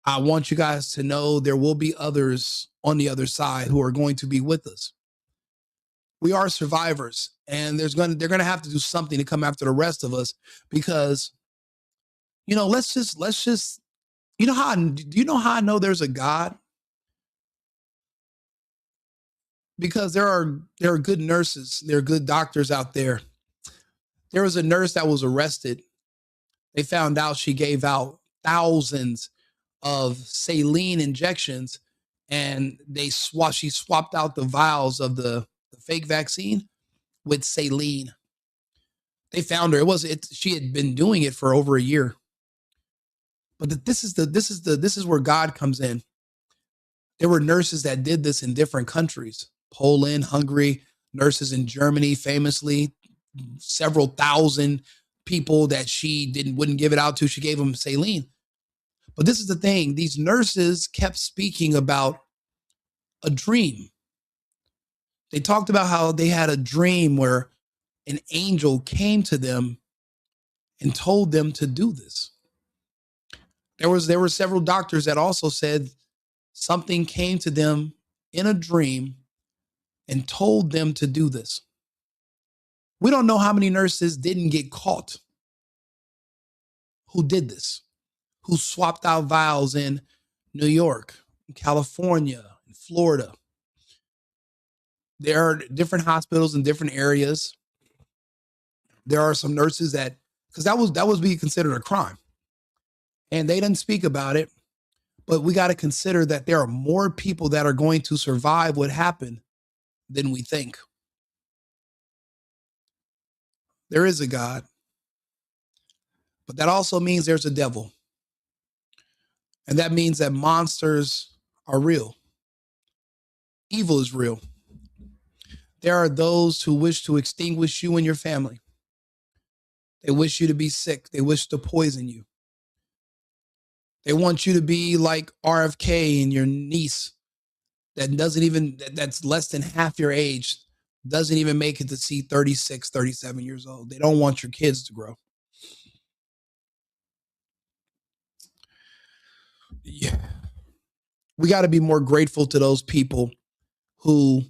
I want you guys to know there will be others on the other side who are going to be with us. We are survivors, and they're going to have to do something to come after the rest of us because, let's just, do you know how I know there's a God? Because there are good nurses, there are good doctors out there. There was a nurse that was arrested. They found out she gave out thousands of saline injections, and she swapped out the vials of the fake vaccine with saline. They found her. She had been doing it for over a year. But this is where God comes in. There were nurses that did this in different countries. Poland, Hungary, nurses in Germany, famously, several thousand people that she wouldn't give it out to. She gave them saline. But this is the thing. These nurses kept speaking about a dream. They talked about how they had a dream where an angel came to them and told them to do this. There were several doctors that also said something came to them in a dream and told them to do this. We don't know how many nurses didn't get caught who did this, who swapped out vials in New York, California, Florida. There are different hospitals in different areas. There are some nurses because that was being considered a crime. And they didn't speak about it. But we got to consider that there are more people that are going to survive what happened than we think. There is a God. But that also means there's a devil. And that means that monsters are real. Evil is real. There are those who wish to extinguish you and your family. They wish you to be sick. They wish to poison you. They want you to be like RFK and your niece that's less than half your age, doesn't even make it to see 36, 37 years old. They don't want your kids to grow. Yeah. We got to be more grateful to those people who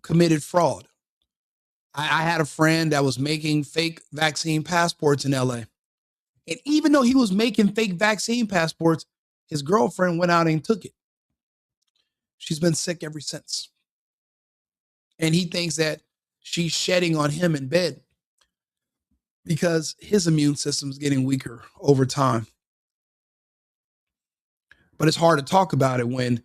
committed fraud. I had a friend that was making fake vaccine passports in LA. And even though he was making fake vaccine passports, his girlfriend went out and took it. She's been sick ever since. And he thinks that she's shedding on him in bed because his immune system is getting weaker over time. But it's hard to talk about it when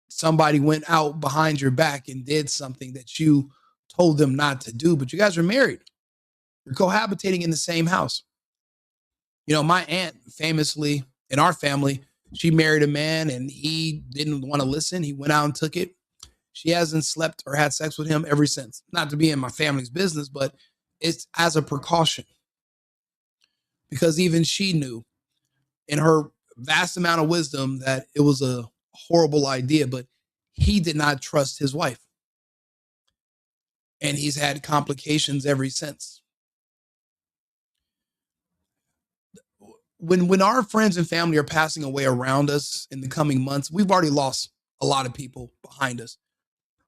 somebody went out behind your back and did something that you told them not to do, but you guys are married. You're cohabitating in the same house. My aunt famously in our family, she married a man and he didn't want to listen. He went out and took it. She hasn't slept or had sex with him ever since. Not to be in my family's business, but it's as a precaution. Because even she knew in her vast amount of wisdom that it was a horrible idea, but he did not trust his wife. And he's had complications ever since. When our friends and family are passing away around us in the coming months, we've already lost a lot of people behind us.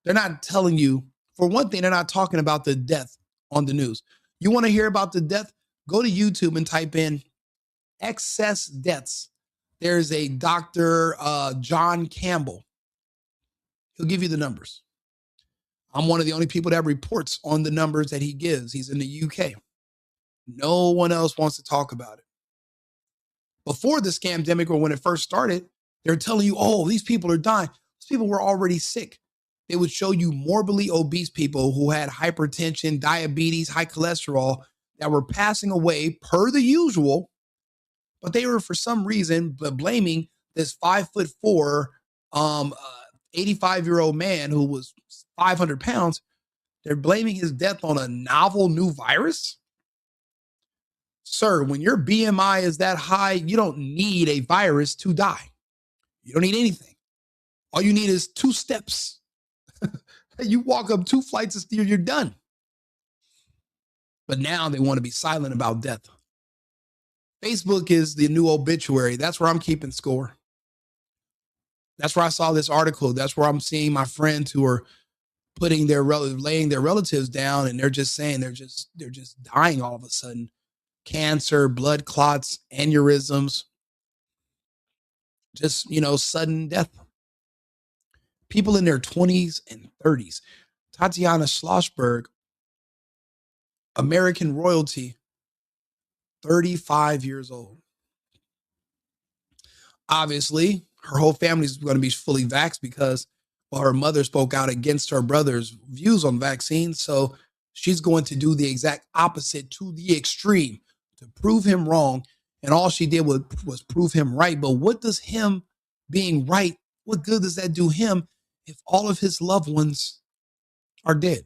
They're not telling you, for one thing, they're not talking about the death on the news. You want to hear about the death? Go to YouTube and type in excess deaths. There's a Dr. John Campbell. He'll give you the numbers. I'm one of the only people that reports on the numbers that he gives. He's in the UK. No one else wants to talk about it. Before the scamdemic or when it first started, they're telling you, oh, these people are dying. These people were already sick. They would show you morbidly obese people who had hypertension, diabetes, high cholesterol that were passing away per the usual, but they were for some reason blaming this 5'4", 85-year-old man who was 500 pounds. They're blaming his death on a novel new virus. Sir, when your BMI is that high, you don't need a virus to die. You don't need anything. All you need is 2 steps. You walk up 2 flights of stairs, you're done. but now they want to be silent about death. Facebook is the new obituary. That's where I'm keeping score. That's where I saw this article. That's where I'm seeing my friends who are laying their relatives down, and they're just saying they're just dying all of a sudden. Cancer, blood clots, aneurysms, just, sudden death. People in their 20s and 30s. Tatiana Schlossberg, American royalty, 35 years old. Obviously, her whole family is going to be fully vaxxed because, well, her mother spoke out against her brother's views on vaccines. So she's going to do the exact opposite to the extreme to prove him wrong. And all she did was prove him right. But what does him being right, what good does that do him if all of his loved ones are dead?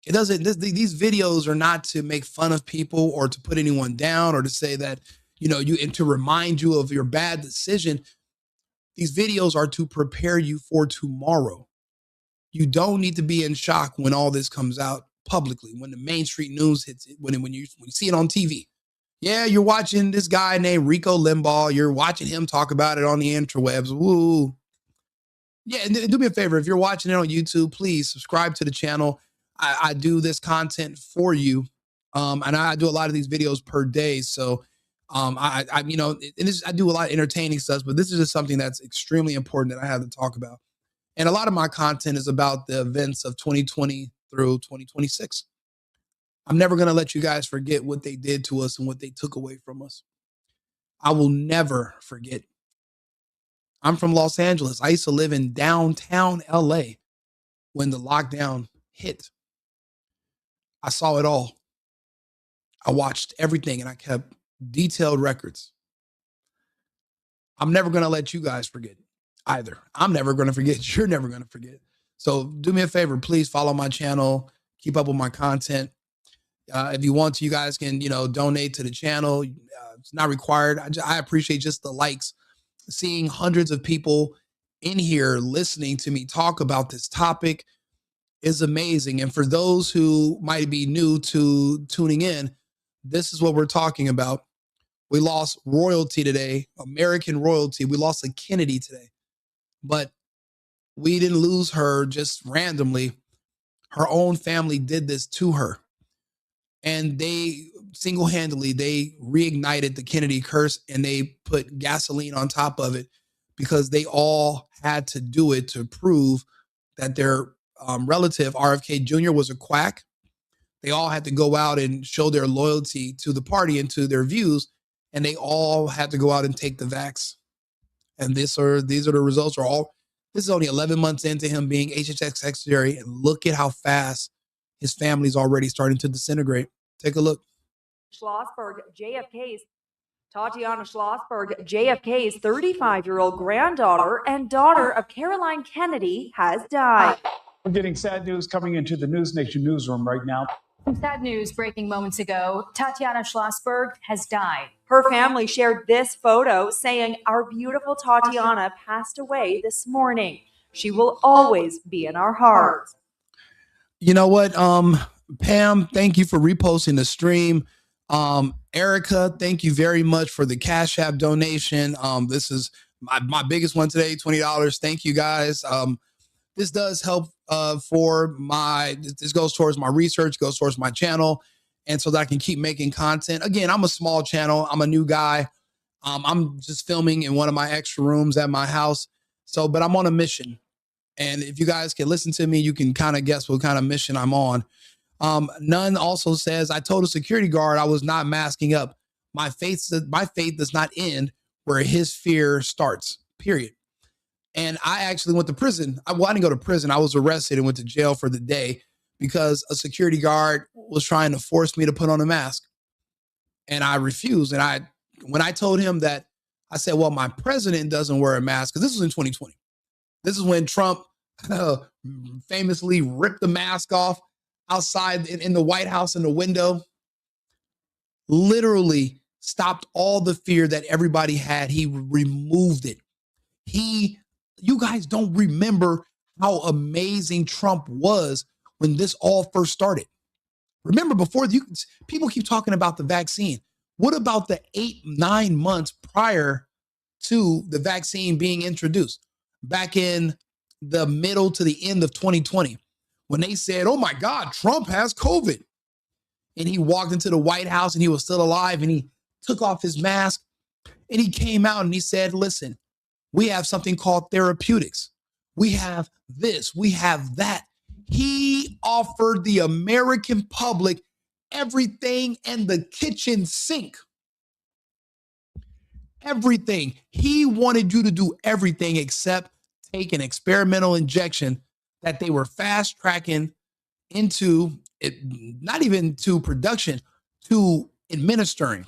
It doesn't, these videos are not to make fun of people or to put anyone down or to say that, and to remind you of your bad decision. These videos are to prepare you for tomorrow. You don't need to be in shock when all this comes out publicly, when the mainstream news hits it, when you see it on TV. Yeah, you're watching this guy named Rico Limbaugh. You're watching him talk about it on the interwebs. Woo. Yeah, and do me a favor. If you're watching it on YouTube, please subscribe to the channel. I do this content for you. And I do a lot of these videos per day. So I do a lot of entertaining stuff, but this is just something that's extremely important that I have to talk about. And a lot of my content is about the events of 2020 through 2026. I'm never going to let you guys forget what they did to us and what they took away from us. I will never forget. I'm from Los Angeles. I used to live in downtown LA when the lockdown hit. I saw it all. I watched everything and I kept detailed records. I'm never going to let you guys forget either. I'm never going to forget. You're never going to forget. So do me a favor, please follow my channel, keep up with my content. If you want to, you guys can, donate to the channel. It's not required. I appreciate just the likes. Seeing hundreds of people in here listening to me talk about this topic is amazing. And for those who might be new to tuning in, this is what we're talking about. We lost royalty today, American royalty. We lost a Kennedy today, but we didn't lose her just randomly. Her own family did this to her. And they single-handedly, they reignited the Kennedy curse and they put gasoline on top of it because they all had to do it to prove that their relative, RFK Jr., was a quack. They all had to go out and show their loyalty to the party and to their views, and they all had to go out and take the vax. And these are the results. This is only 11 months into him being HHS secretary, and look at how fast his family's already starting to disintegrate. Take a look. Tatiana Schlossberg, JFK's 35-year-old granddaughter and daughter of Caroline Kennedy, has died. We're getting sad news coming into the News Nation newsroom right now. Some sad news breaking moments ago. Tatiana Schlossberg has died. Her family shared this photo saying, "Our beautiful Tatiana passed away this morning. She will always be in our hearts." You know what, Pam, thank you for reposting the stream. Erica, thank you very much for the Cash App donation. This is my biggest one today, $20. Thank you guys. This does help this goes towards my research, goes towards my channel, and so that I can keep making content. Again, I'm a small channel. I'm a new guy. I'm just filming in one of my extra rooms at my house. But I'm on a mission. And if you guys can listen to me, you can kind of guess what kind of mission I'm on. None also says, I told a security guard I was not masking up. My faith does not end where his fear starts, period. And I actually went to prison. I didn't go to prison. I was arrested and went to jail for the day because a security guard was trying to force me to put on a mask. And I refused. And when I told him that, I said, well, my president doesn't wear a mask, because this was in 2020. This is when Trump famously ripped the mask off outside in the White House in the window. Literally stopped all the fear that everybody had. He removed it. You guys don't remember how amazing Trump was when this all first started. Remember, people keep talking about the vaccine. What about the 8-9 months prior to the vaccine being introduced back in the middle to the end of 2020, when they said, oh my God, Trump has COVID. And he walked into the White House and he was still alive and he took off his mask and he came out and he said, listen, we have something called therapeutics. We have this, we have that. He offered the American public everything and the kitchen sink. Everything. He wanted you to do everything except take an experimental injection that they were fast tracking into it, not even to production, to administering,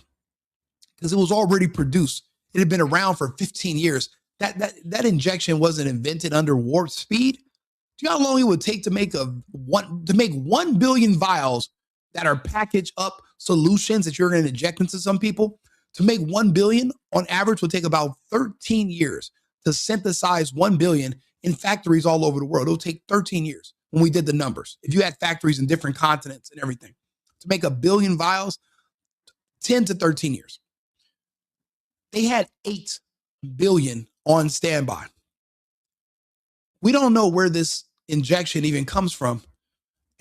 because it was already produced. It had been around for 15 years. That injection wasn't invented under warp speed. Do you know how long it would take to make 1 billion vials that are packaged up solutions that you're going to inject into some people? To make 1 billion on average will take about 13 years to synthesize 1 billion in factories all over the world. It'll take 13 years when we did the numbers. If you had factories in different continents and everything, to make 1 billion vials, 10 to 13 years. They had 8 billion on standby. We don't know where this injection even comes from.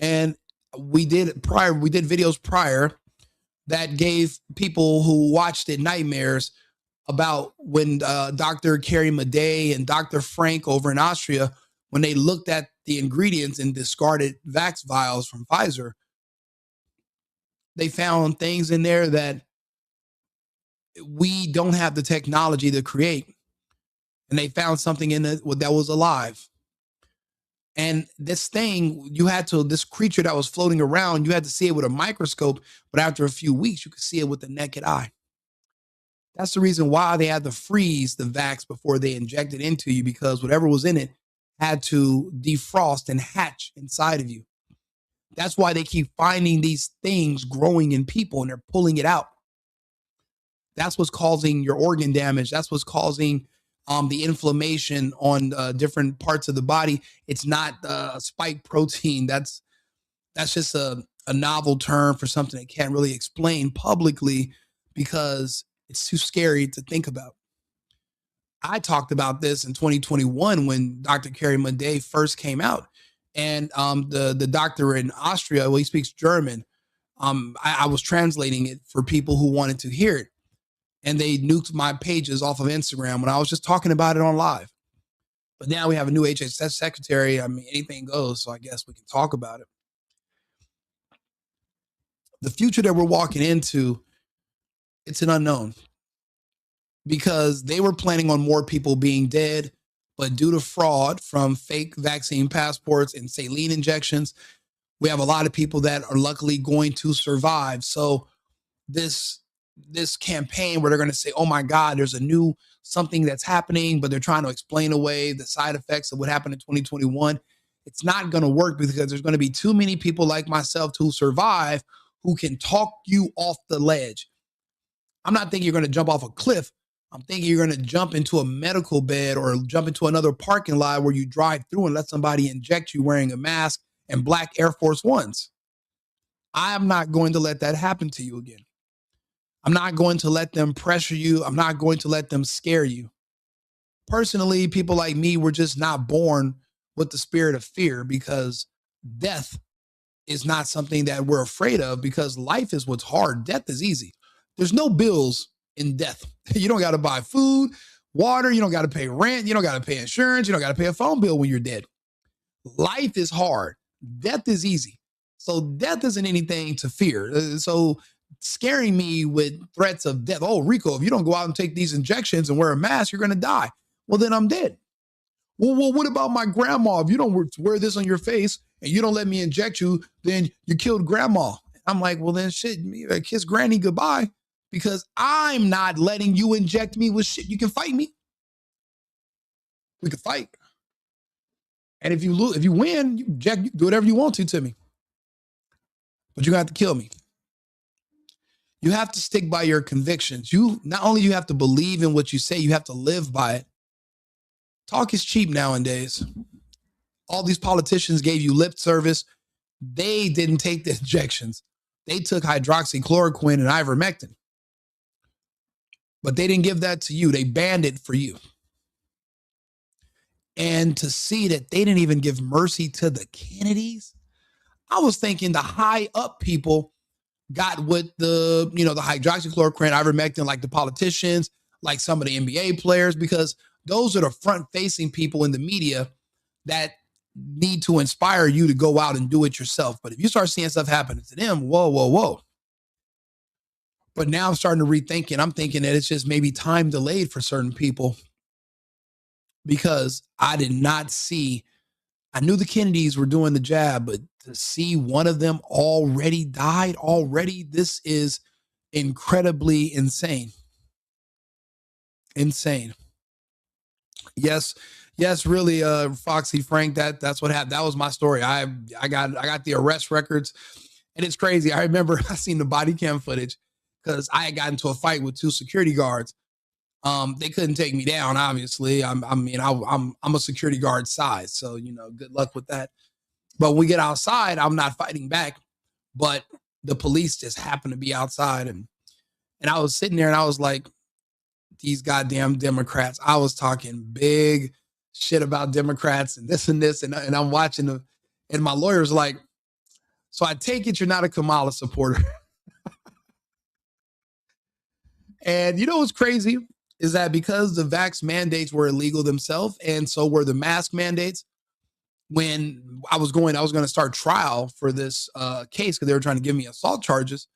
And we did videos prior that gave people who watched it nightmares about when Dr. Carrie Madej and Dr. Frank over in Austria, when they looked at the ingredients and discarded Vax vials from Pfizer, they found things in there that we don't have the technology to create. And they found something in it that was alive. And this thing, this creature that was floating around, you had to see it with a microscope, but after a few weeks, you could see it with the naked eye. That's the reason why they had to freeze the vax before they injected into you, because whatever was in it had to defrost and hatch inside of you. That's why they keep finding these things growing in people and they're pulling it out. That's what's causing your organ damage. That's what's causing the inflammation on different parts of the body. It's not spike protein. That's just a novel term for something that can't really explain publicly because it's too scary to think about. I talked about this in 2021 when Dr. Carrie Madej first came out, and the doctor in Austria, well, he speaks German. I was translating it for people who wanted to hear it. And they nuked my pages off of Instagram when I was just talking about it on live. But now we have a new HHS secretary. I mean, anything goes, so I guess we can talk about it. The future that we're walking into, it's an unknown. Because they were planning on more people being dead, but due to fraud from fake vaccine passports and saline injections, we have a lot of people that are luckily going to survive. So this campaign where they're going to say, oh my God, there's a new something that's happening, but they're trying to explain away the side effects of what happened in 2021. It's not going to work because there's going to be too many people like myself who survive who can talk you off the ledge. I'm not thinking you're going to jump off a cliff. I'm thinking you're going to jump into a medical bed or jump into another parking lot where you drive through and let somebody inject you wearing a mask and black Air Force Ones. I am not going to let that happen to you again. I'm not going to let them pressure you. I'm not going to let them scare you. Personally, people like me were just not born with the spirit of fear, because death is not something that we're afraid of, because life is what's hard. Death is easy. There's no bills in death. You don't got to buy food, water. You don't got to pay rent. You don't got to pay insurance. You don't got to pay a phone bill when you're dead. Life is hard. Death is easy. So death isn't anything to fear. So scaring me with threats of death. Oh, Rico, if you don't go out and take these injections and wear a mask, you're going to die. Well, then I'm dead. Well, what about my grandma? If you don't wear this on your face and you don't let me inject you, then you killed grandma. I'm like, well, then shit, kiss granny goodbye, because I'm not letting you inject me with shit. You can fight me. We can fight. And if you lose, if you win, you do whatever you want to me. But you're going to have to kill me. You have to stick by your convictions. You not only you have to believe in what you say, you have to live by it. Talk is cheap nowadays. All these politicians gave you lip service. They didn't take the injections. They took hydroxychloroquine and ivermectin. But they didn't give that to you. They banned it for you. And to see that they didn't even give mercy to the Kennedys, I was thinking the high up people got with the hydroxychloroquine, ivermectin, like the politicians, like some of the NBA players, because those are the front-facing people in the media that need to inspire you to go out and do it yourself. But if you start seeing stuff happening to them, whoa, whoa, whoa. But now I'm starting to rethink it. I'm thinking that it's just maybe time delayed for certain people, because I did not see, I knew the Kennedys were doing the jab, but to see one of them already died already, this is incredibly insane. Insane. Yes, really, Foxy Frank, that's what happened. That was my story. I got the arrest records, and it's crazy. I remember I seen the body cam footage because I had gotten into a fight with 2 security guards. They couldn't take me down, obviously. I'm a security guard size, so good luck with that. But when we get outside, I'm not fighting back, but the police just happened to be outside, and I was sitting there and I was like, these goddamn Democrats. I was talking big shit about Democrats and this, and I'm watching them, and my lawyer's like, so I take it you're not a Kamala supporter. And you know what's crazy is that because the vax mandates were illegal themselves, and so were the mask mandates, when I was going to start trial for this case because they were trying to give me assault charges.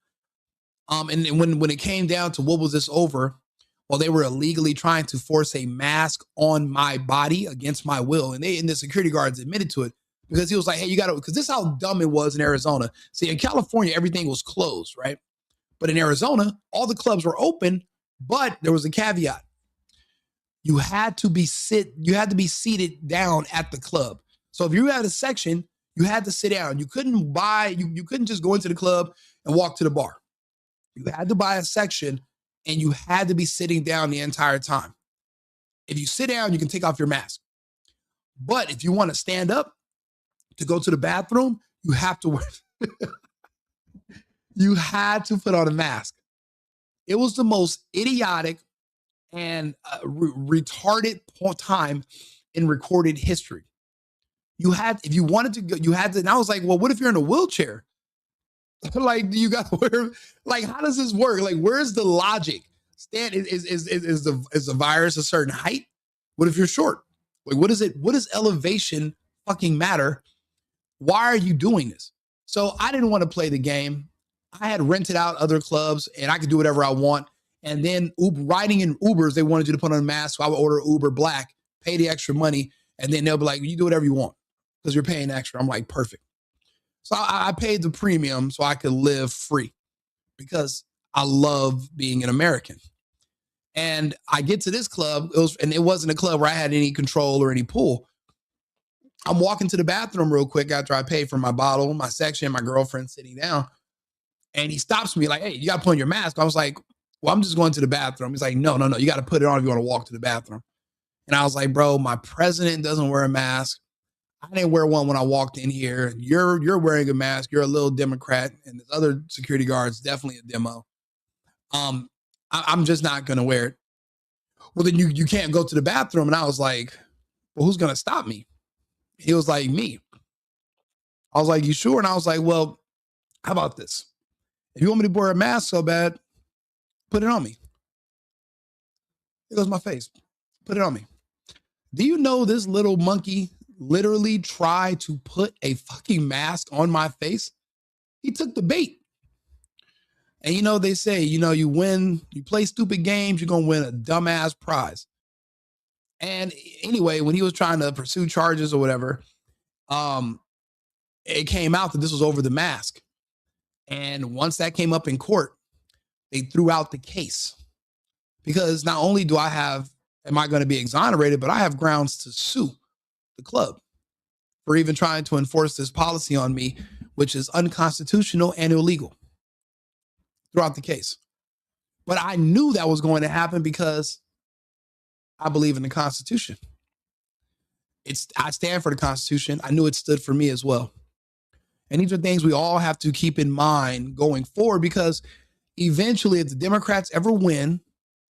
And when it came down to what was this over, well, they were illegally trying to force a mask on my body against my will, and the security guards admitted to it because he was like, "Hey, you got to," because this is how dumb it was in Arizona. See, in California, everything was closed, right? But in Arizona, all the clubs were open, but there was a caveat. You had to be seated down at the club. So if you had a section, you had to sit down. You couldn't you couldn't just go into the club and walk to the bar. You had to buy a section, and you had to be sitting down the entire time. If you sit down, you can take off your mask. But if you want to stand up to go to the bathroom, you have to wear you had to put on a mask. It was the most idiotic and retarded time in recorded history. If you wanted to go, you had to, and I was like, well, what if you're in a wheelchair? Like, you got to wear, like, how does this work? Like, where's the logic? Is the virus a certain height? What if you're short? Like, what does elevation fucking matter? Why are you doing this? So I didn't want to play the game. I had rented out other clubs and I could do whatever I want. And then riding in Ubers, they wanted you to put on a mask. So I would order Uber Black, pay the extra money, and then they'll be like, you do whatever you want because you're paying extra. I'm like, perfect. So I paid the premium so I could live free because I love being an American. And I get to this club, it wasn't a club where I had any control or any pull. I'm walking to the bathroom real quick after I paid for my bottle, my section, my girlfriend sitting down. And he stops me like, hey, you got to put on your mask. I was like, well, I'm just going to the bathroom. He's like, no, you got to put it on if you want to walk to the bathroom. And I was like, bro, my president doesn't wear a mask. I didn't wear one when I walked in here. You're wearing a mask. You're a little Democrat. And the other security guard's definitely a demo. I'm just not going to wear it. Well, then you can't go to the bathroom. And I was like, well, who's going to stop me? He was like, me. I was like, you sure? And I was like, well, how about this? If you want me to wear a mask so bad, put it on me. Here goes my face. Put it on me. Do you know this little monkey literally tried to put a fucking mask on my face? He took the bait. And they say, you play stupid games, you're going to win a dumbass prize. And anyway, when he was trying to pursue charges or whatever, it came out that this was over the mask. And once that came up in court, they threw out the case. Because not only am I going to be exonerated, but I have grounds to sue the club for even trying to enforce this policy on me, which is unconstitutional and illegal. Throughout the case. But I knew that was going to happen because I believe in the Constitution. I stand for the Constitution. I knew it stood for me as well. And these are things we all have to keep in mind going forward, because eventually, if the Democrats ever win,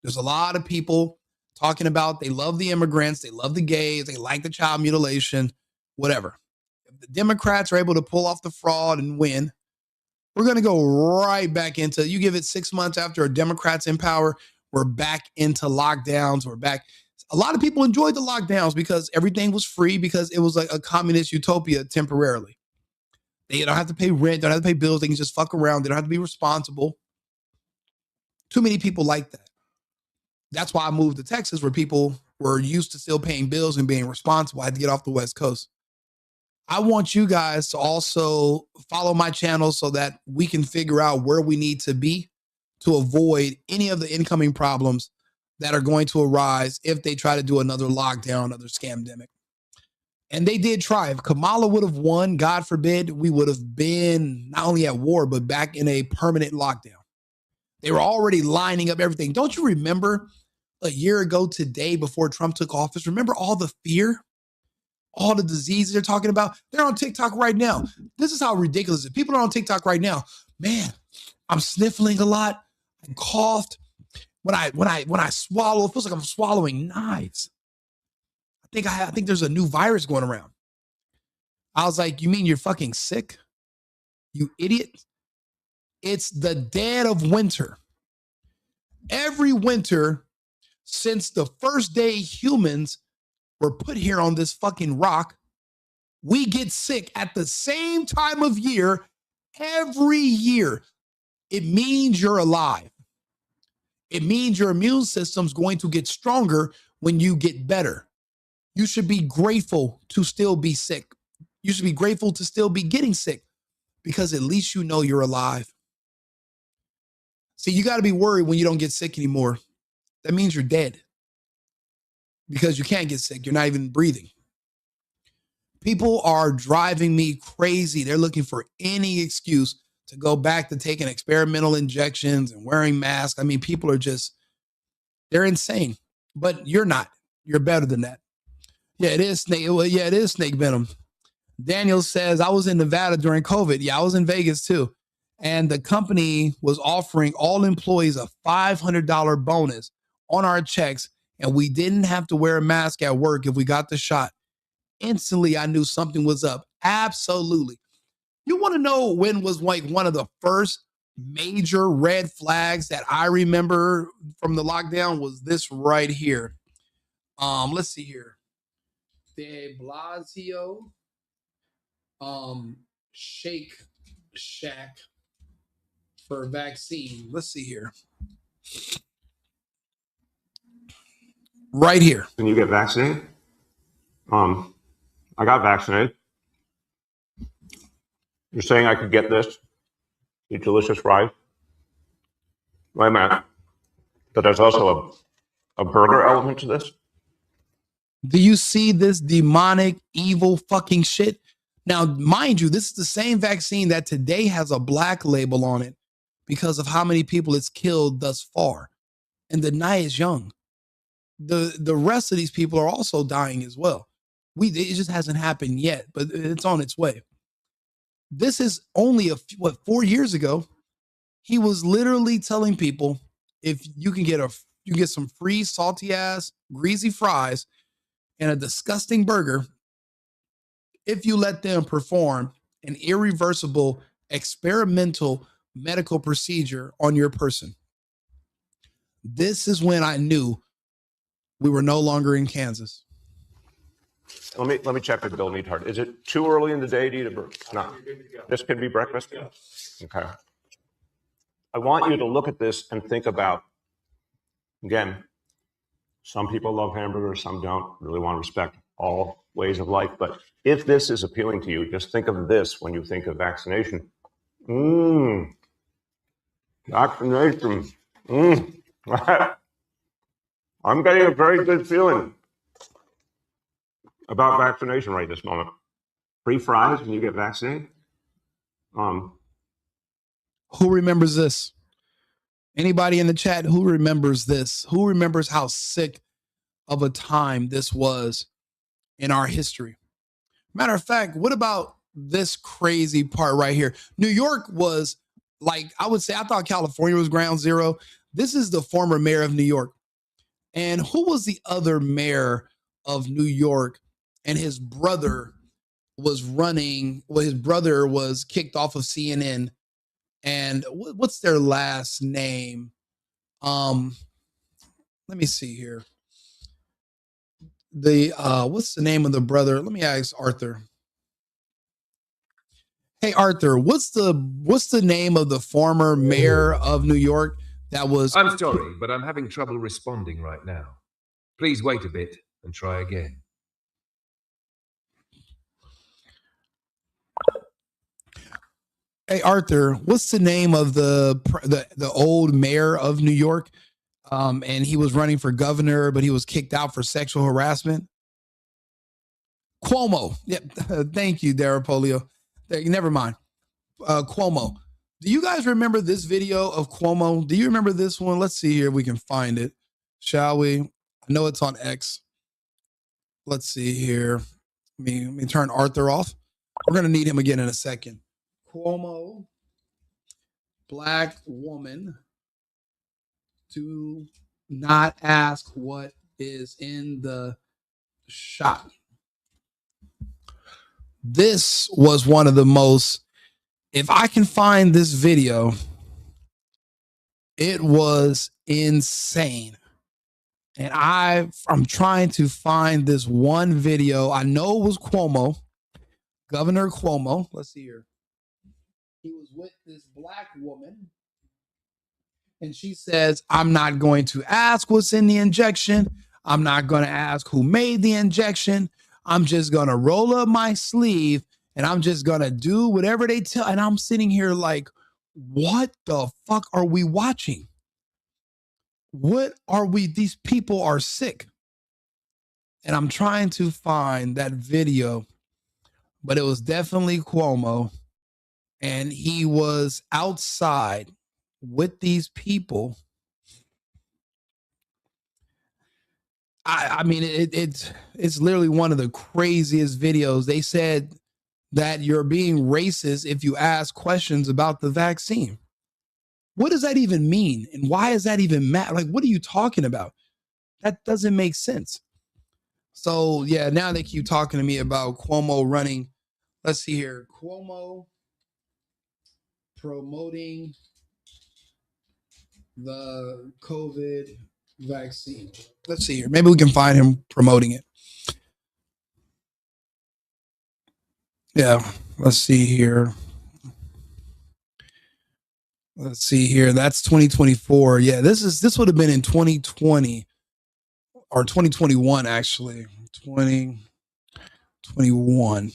there's a lot of people talking about they love the immigrants, they love the gays, they like the child mutilation, whatever. If the Democrats are able to pull off the fraud and win, we're going to go right back into, you give it 6 months after a Democrat's in power, we're back into lockdowns. We're back. A lot of people enjoyed the lockdowns because everything was free, because it was like a communist utopia temporarily. They don't have to pay rent, don't have to pay bills, they can just fuck around, they don't have to be responsible. Too many people like that. That's why I moved to Texas, where people were used to still paying bills and being responsible. I had to get off the West Coast. I want you guys to also follow my channel so that we can figure out where we need to be to avoid any of the incoming problems that are going to arise if they try to do another lockdown, another scamdemic. And they did try. If Kamala would have won, God forbid, we would have been not only at war, but back in a permanent lockdown. They were already lining up everything. Don't you remember a year ago today, before Trump took office? Remember all the fear, all the diseases they're talking about? They're on TikTok right now. This is how ridiculous it is. People are on TikTok right now. Man, I'm sniffling a lot. I coughed. When I swallow, it feels like I'm swallowing knives. I think there's a new virus going around. I was like, you mean you're fucking sick? You idiot. It's the dead of winter. Every winter since the first day humans were put here on this fucking rock, we get sick at the same time of year every year. It means you're alive. It means your immune system's going to get stronger when you get better. You should be grateful to still be sick. You should be grateful to still be getting sick, because at least you know you're alive. See, you got to be worried when you don't get sick anymore. That means you're dead, because you can't get sick. You're not even breathing. People are driving me crazy. They're looking for any excuse to go back to taking experimental injections and wearing masks. I mean, people are just, they're insane. But you're not. You're better than that. Yeah, it is snake. Well, yeah, it is snake venom. Daniel says, I was in Nevada during COVID. Yeah, I was in Vegas too. And the company was offering all employees a $500 bonus on our checks, and we didn't have to wear a mask at work if we got the shot. Instantly, I knew something was up. Absolutely. You want to know when was like one of the first major red flags that I remember from the lockdown? Was this right here. Let's see here. De Blasio Shake Shack for vaccine. Let's see here. Right here. When you get vaccinated? I got vaccinated. You're saying I could get this? Eat delicious fries? Wait a minute. But there's also a burger element to this? Do you see this demonic, evil fucking shit? Now, mind you, this is the same vaccine that today has a black label on it because of how many people it's killed thus far. And the night is young. The rest of these people are also dying as well. It just hasn't happened yet, but it's on its way. This is only 4 years ago. He was literally telling people, if you can get some free salty ass greasy fries and a disgusting burger if you let them perform an irreversible experimental medical procedure on your person. This is when I knew we were no longer in Kansas. Let me check with Bill Neathart. Is it too early in the day to eat a burger? No. This could be breakfast? Okay. I want you to look at this and think about, again, some people love hamburgers, some don't. Really want to respect all ways of life. But if this is appealing to you, just think of this when you think of vaccination. Vaccination. I'm getting a very good feeling about vaccination right this moment. Free fries when you get vaccinated. Who remembers this? Anybody in the chat, who remembers this? Who remembers how sick of a time this was in our history? Matter of fact, what about this crazy part right here. New York was like, I would say, I thought California was ground zero. This is the former mayor of New York. And who was the other mayor of New York? And his brother was running. Well, his brother was kicked off of CNN. And what's their last name? Let me see here. What's the name of the brother? Let me ask Arthur. Hey Arthur, what's the name of the former mayor of New York that was? I'm sorry, but I'm having trouble responding right now. Please wait a bit and try again. Hey Arthur, what's the name of the old mayor of New York? And he was running for governor, but he was kicked out for sexual harassment. Cuomo. Yep. Thank you, Darapolio. Never mind. Cuomo. Do you guys remember this video of Cuomo? Do you remember this one? Let's see here if we can find it. Shall we? I know it's on X. Let's see here. Let me turn Arthur off. We're going to need him again in a second. Cuomo, black woman, do not ask what is in the shot. This was one of the most, if I can find this video, it was insane. And I'm trying to find this one video. I know it was Cuomo, Governor Cuomo. Let's see here. He was with this black woman. And she says, I'm not going to ask what's in the injection. I'm not going to ask who made the injection. I'm just going to roll up my sleeve and I'm just going to do whatever they tell. And I'm sitting here like, what the fuck are we watching? What are we? These people are sick. And I'm trying to find that video, but it was definitely Cuomo. And he was outside with these people. I mean, it's literally one of the craziest videos. They said that you're being racist if you ask questions about the vaccine. What does that even mean? And why is that even matter? Like, what are you talking about? That doesn't make sense. So yeah, now they keep talking to me about Cuomo running. Let's see here. Cuomo promoting the COVID vaccine. Let's see here. Maybe we can find him promoting it. Yeah, let's see here. Let's see here. That's 2024. Yeah, this would have been in 2020 or 2021 actually. 2021.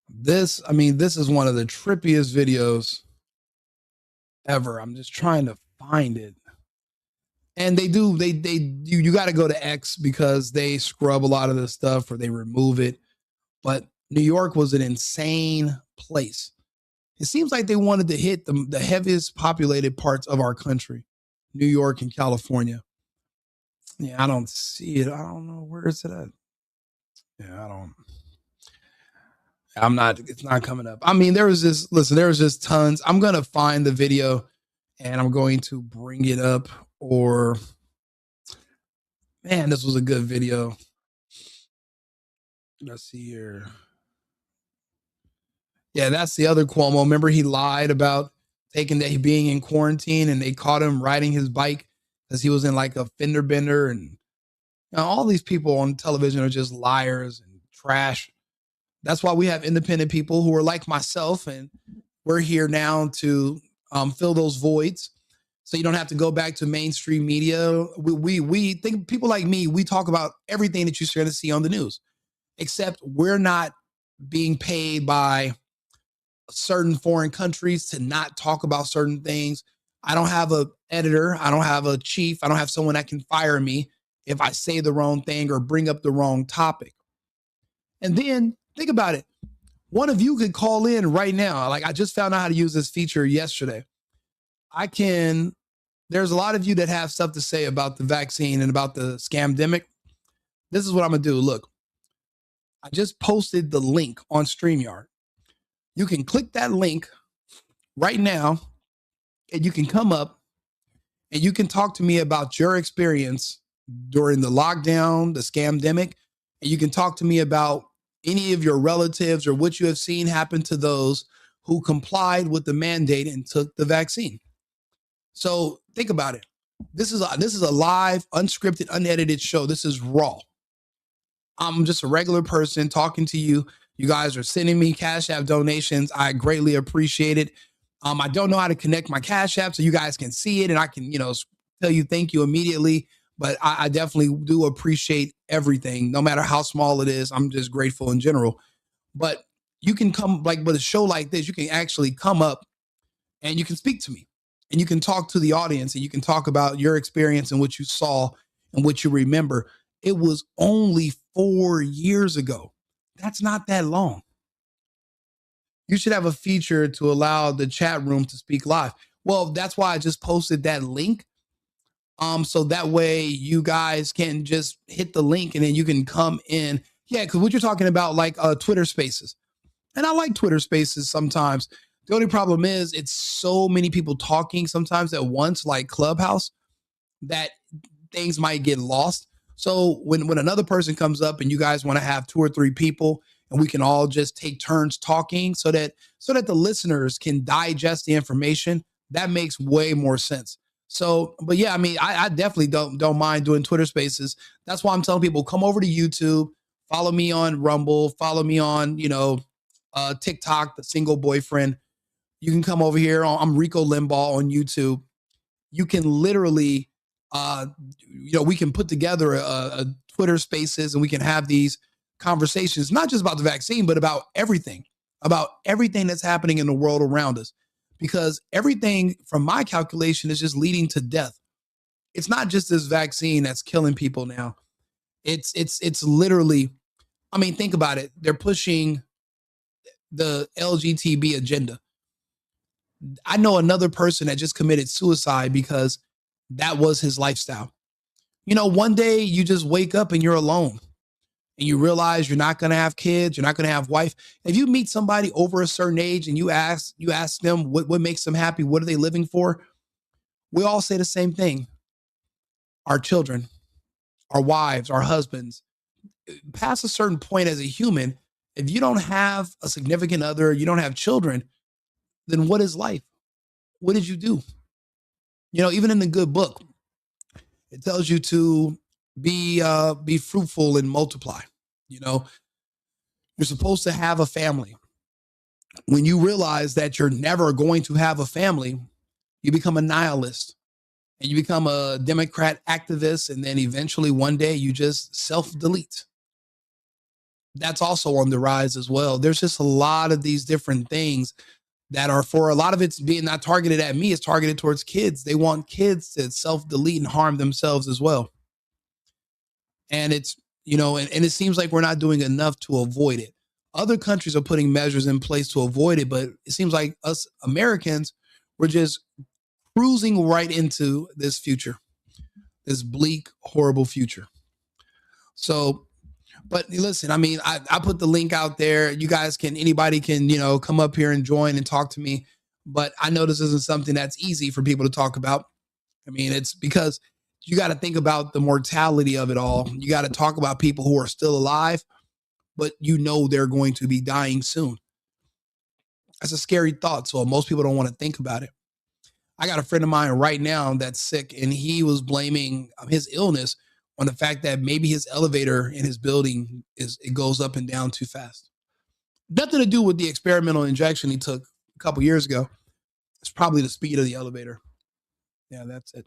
This is one of the trippiest videos ever. I'm just trying to find it. And you got to go to X because they scrub a lot of this stuff or they remove it. But New York was an insane place. It seems like they wanted to hit the heaviest populated parts of our country, New York and California. Yeah, I don't see it. I don't know. Where is it at? Yeah, it's not coming up. I mean, there was just tons. I'm going to find the video and I'm going to bring it up. Or, man, this was a good video. Let's see here. Yeah, that's the other Cuomo. Remember, he lied about being in quarantine and they caught him riding his bike because he was in like a fender bender. And all these people on television are just liars and trash. That's why we have independent people who are like myself, and we're here now to fill those voids. So you don't have to go back to mainstream media. We think people like me, we talk about everything that you're going to see on the news, except we're not being paid by certain foreign countries to not talk about certain things. I don't have an editor. I don't have a chief. I don't have someone that can fire me if I say the wrong thing or bring up the wrong topic. And then think about it. One of you could call in right now. Like, I just found out how to use this feature yesterday. There's a lot of you that have stuff to say about the vaccine and about the scamdemic. This is what I'm going to do. Look, I just posted the link on StreamYard. You can click that link right now and you can come up and you can talk to me about your experience during the lockdown, the scamdemic, and you can talk to me about any of your relatives or what you have seen happen to those who complied with the mandate and took the vaccine. So think about it. This is a live, unscripted, unedited show. This is raw. I'm just a regular person talking to you. You guys are sending me Cash App donations. I greatly appreciate it. I don't know how to connect my Cash App so you guys can see it and I can, tell you thank you immediately. But I definitely do appreciate everything, no matter how small it is. I'm just grateful in general. But you can come, with a show like this, you can actually come up and you can speak to me and you can talk to the audience and you can talk about your experience and what you saw and what you remember. It was only 4 years ago. That's not that long. You should have a feature to allow the chat room to speak live. Well, that's why I just posted that link. So that way you guys can just hit the link and then you can come in. Yeah, because what you're talking about, Twitter Spaces. And I like Twitter Spaces sometimes. The only problem is it's so many people talking sometimes at once, like Clubhouse, that things might get lost. So when another person comes up and you guys want to have 2 or 3 people and we can all just take turns talking so that the listeners can digest the information, that makes way more sense. So, but yeah, I mean, I definitely don't mind doing Twitter Spaces. That's why I'm telling people, come over to YouTube, follow me on Rumble, follow me on, TikTok, The Single Boyfriend. You can come over here. I'm Rico Limbaugh on YouTube. You can literally, we can put together a Twitter Spaces and we can have these conversations, not just about the vaccine, but about everything that's happening in the world around us. Because everything from my calculation is just leading to death. It's not just this vaccine that's killing people now. It's literally, I mean, think about it. They're pushing the LGTB agenda. I know another person that just committed suicide because that was his lifestyle. One day you just wake up and you're alone and you realize you're not going to have kids, you're not going to have wife. If you meet somebody over a certain age and you ask them what makes them happy, what are they living for? We all say the same thing. Our children, our wives, our husbands. Past a certain point as a human, if you don't have a significant other, you don't have children, then what is life? What did you do? Even in the good book, it tells you to be fruitful and multiply. You're supposed to have a family. When you realize that you're never going to have a family, you become a nihilist and you become a Democrat activist. And then eventually one day you just self-delete. That's also on the rise as well. There's just a lot of these different things that are, for a lot of it's being not targeted at me, it's targeted towards kids. They want kids to self-delete and harm themselves as well. And it's, and it seems like we're not doing enough to avoid it. Other countries are putting measures in place to avoid it, but it seems like us Americans, we're just cruising right into this future, this bleak, horrible future. So, but listen, I mean, I put the link out there. You guys anybody can, come up here and join and talk to me. But I know this isn't something that's easy for people to talk about. I mean, it's because you got to think about the mortality of it all. You got to talk about people who are still alive, but they're going to be dying soon. That's a scary thought. So most people don't want to think about it. I got a friend of mine right now that's sick, and he was blaming his illness on the fact that maybe his elevator in his building it goes up and down too fast. Nothing to do with the experimental injection he took a couple years ago. It's probably the speed of the elevator. Yeah, that's it.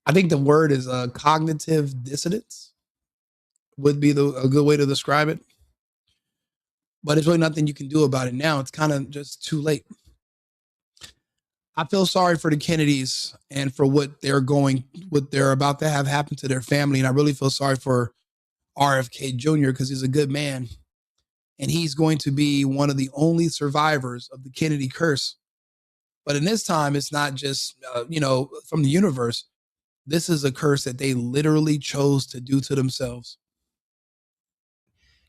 I think the word is cognitive dissonance would be a good way to describe it. But there's really nothing you can do about it now. It's kind of just too late. I feel sorry for the Kennedys and for what they're about to have happen to their family. And I really feel sorry for RFK Jr. because he's a good man. And he's going to be one of the only survivors of the Kennedy curse. But in this time, it's not just, from the universe. This is a curse that they literally chose to do to themselves.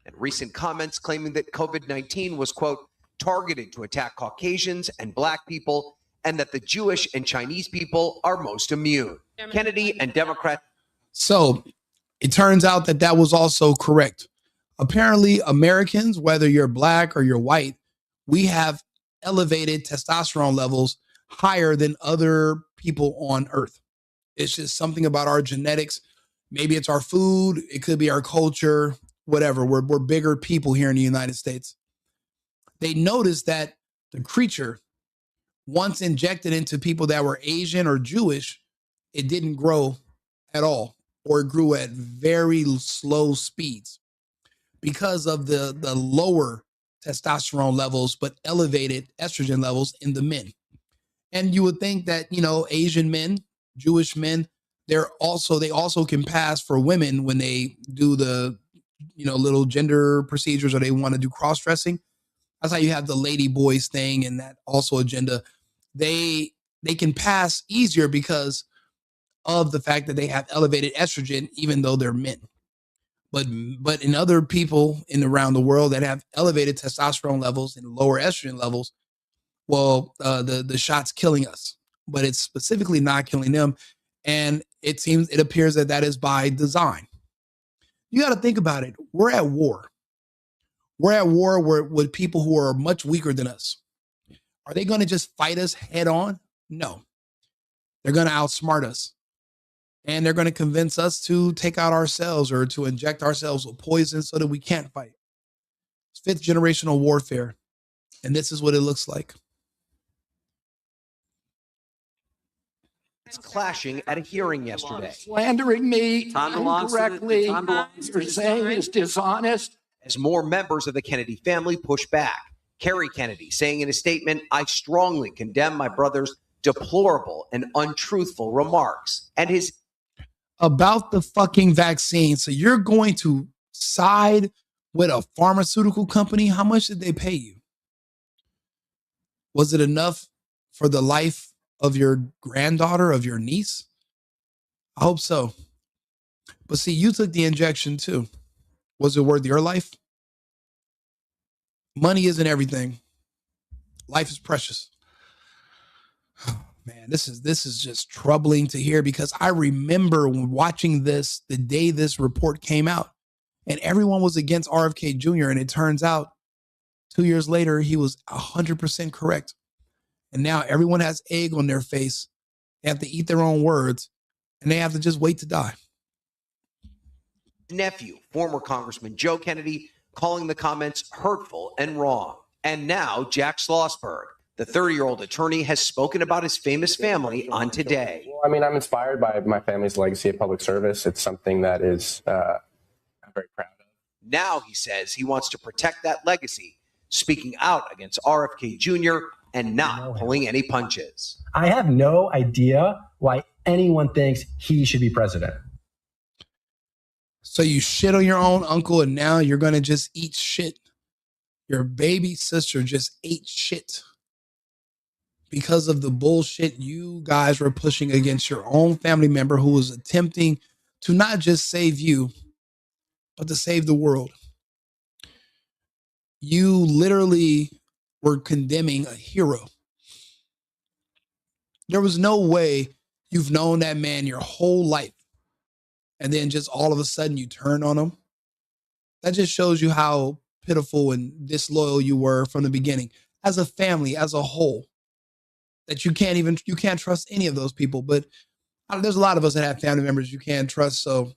and recent comments claiming that COVID-19 was, quote, targeted to attack Caucasians and Black people, and that the Jewish and Chinese people are most immune. Kennedy and Democrats. So it turns out that that was also correct. Apparently, Americans, whether you're Black or you're white, we have elevated testosterone levels higher than other people on Earth. It's just something about our genetics. Maybe it's our food. It could be our culture, whatever. We're bigger people here in the United States. They noticed that the creature, once injected into people that were Asian or Jewish, it didn't grow at all, or it grew at very slow speeds because of the lower testosterone levels, but elevated estrogen levels in the men. And you would think that, you know, Asian men, Jewish men, they also can pass for women when they do the, you know, little gender procedures, or they want to do cross-dressing. That's how you have the lady boys thing, and that also agenda. They can pass easier because of the fact that they have elevated estrogen, even though they're men. But in other people around the world that have elevated testosterone levels and lower estrogen levels, well, the shot's killing us, but it's specifically not killing them. And it appears that is by design. You got to think about it. We're at war. We're at war with people who are much weaker than us. Are they going to just fight us head on? No. They're going to outsmart us. And they're going to convince us to take out ourselves or to inject ourselves with poison so that we can't fight. It's fifth generational warfare. And this is what it looks like. It's clashing at a hearing yesterday. Slandering me incorrectly, you're saying is dishonest. As more members of the Kennedy family push back. Kerry Kennedy saying in a statement, "I strongly condemn my brother's deplorable and untruthful remarks." And his about the fucking vaccine. So you're going to side with a pharmaceutical company? How much did they pay you? Was it enough for the life of your granddaughter, of your niece? I hope so. But see, you took the injection too. Was it worth your life? Money isn't everything. Life is precious. Oh, man, this is just troubling to hear, because I remember when watching this the day this report came out, and everyone was against RFK Jr. And it turns out 2 years later, he was 100% correct. And now everyone has egg on their face. They have to eat their own words, and they have to just wait to die. Nephew, former Congressman Joe Kennedy, calling the comments hurtful and wrong. And now Jack Schlossberg, the 30-year-old attorney, has spoken about his famous family on Today. Well, I mean, I'm inspired by my family's legacy of public service. It's something that is I'm very proud of. Now he says he wants to protect that legacy, speaking out against RFK Jr. and not pulling any punches. I have no idea why anyone thinks he should be president. So you shit on your own uncle, and now you're going to just eat shit. Your baby sister just ate shit because of the bullshit you guys were pushing against your own family member who was attempting to not just save you, but to save the world. You literally were condemning a hero. There was no way you've known that man your whole life, and then just all of a sudden you turn on him. That just shows you how pitiful and disloyal you were from the beginning as a family, as a whole, that you can't trust any of those people. But there's a lot of us that have family members you can't trust. So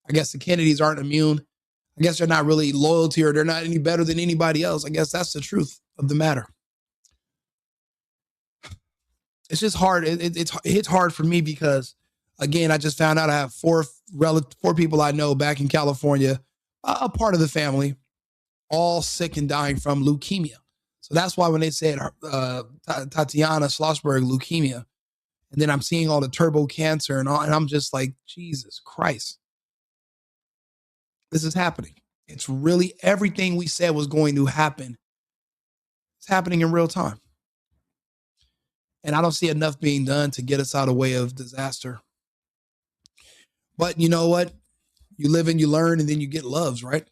I guess the Kennedys aren't immune. I guess they're not really loyalty, or they're not any better than anybody else. I guess that's the truth of the matter. It's just hard. It's hard for me because, again, I just found out I have four people I know back in California, a part of the family, all sick and dying from leukemia. So that's why when they said Tatiana Schlossberg leukemia, and then I'm seeing all the turbo cancer and all, and I'm just like, Jesus Christ, this is happening. It's really everything we said was going to happen. It's happening in real time. And I don't see enough being done to get us out of the way of disaster. But you know what? You live and you learn, and then you get loves, right?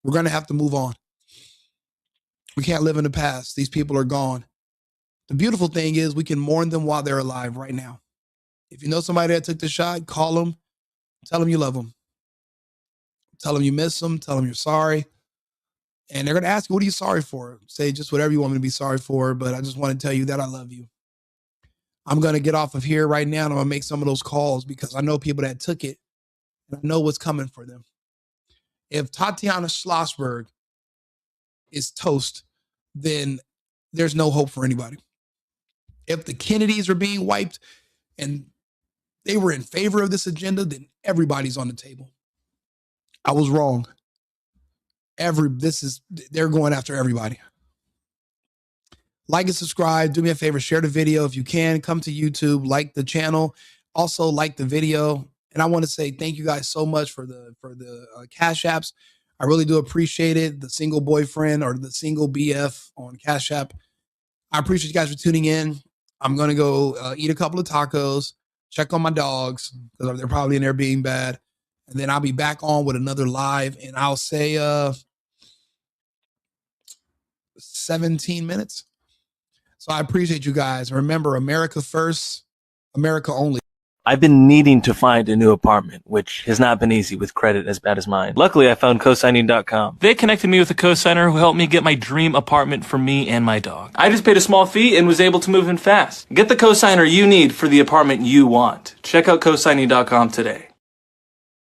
We're going to have to move on. We can't live in the past. These people are gone. The beautiful thing is we can mourn them while they're alive right now. If you know somebody that took the shot, call them, tell them you love them. Tell them you miss them, tell them you're sorry. And they're going to ask you, what are you sorry for? Say just whatever you want me to be sorry for, but I just want to tell you that I love you. I'm going to get off of here right now and I'm going to make some of those calls because I know people that took it and I know what's coming for them. If Tatiana Schlossberg is toast, then there's no hope for anybody. If the Kennedys are being wiped and they were in favor of this agenda, then everybody's on the table. I was wrong. They're going after everybody. Like and subscribe. Do me a favor, share the video if you can. Come to YouTube, like the channel. Also like the video. And I want to say thank you guys so much for the Cash Apps. I really do appreciate it. The single boyfriend or the single BF on Cash App. I appreciate you guys for tuning in. I'm going to go eat a couple of tacos, check on my dogs because they're probably in there being bad. And then I'll be back on with another live. And I'll say 17 minutes. So I appreciate you guys. Remember, America first, America only. I've been needing to find a new apartment, which has not been easy with credit as bad as mine. Luckily, I found cosigning.com. They connected me with a cosigner who helped me get my dream apartment for me and my dog. I just paid a small fee and was able to move in fast. Get the cosigner you need for the apartment you want. Check out cosigning.com today.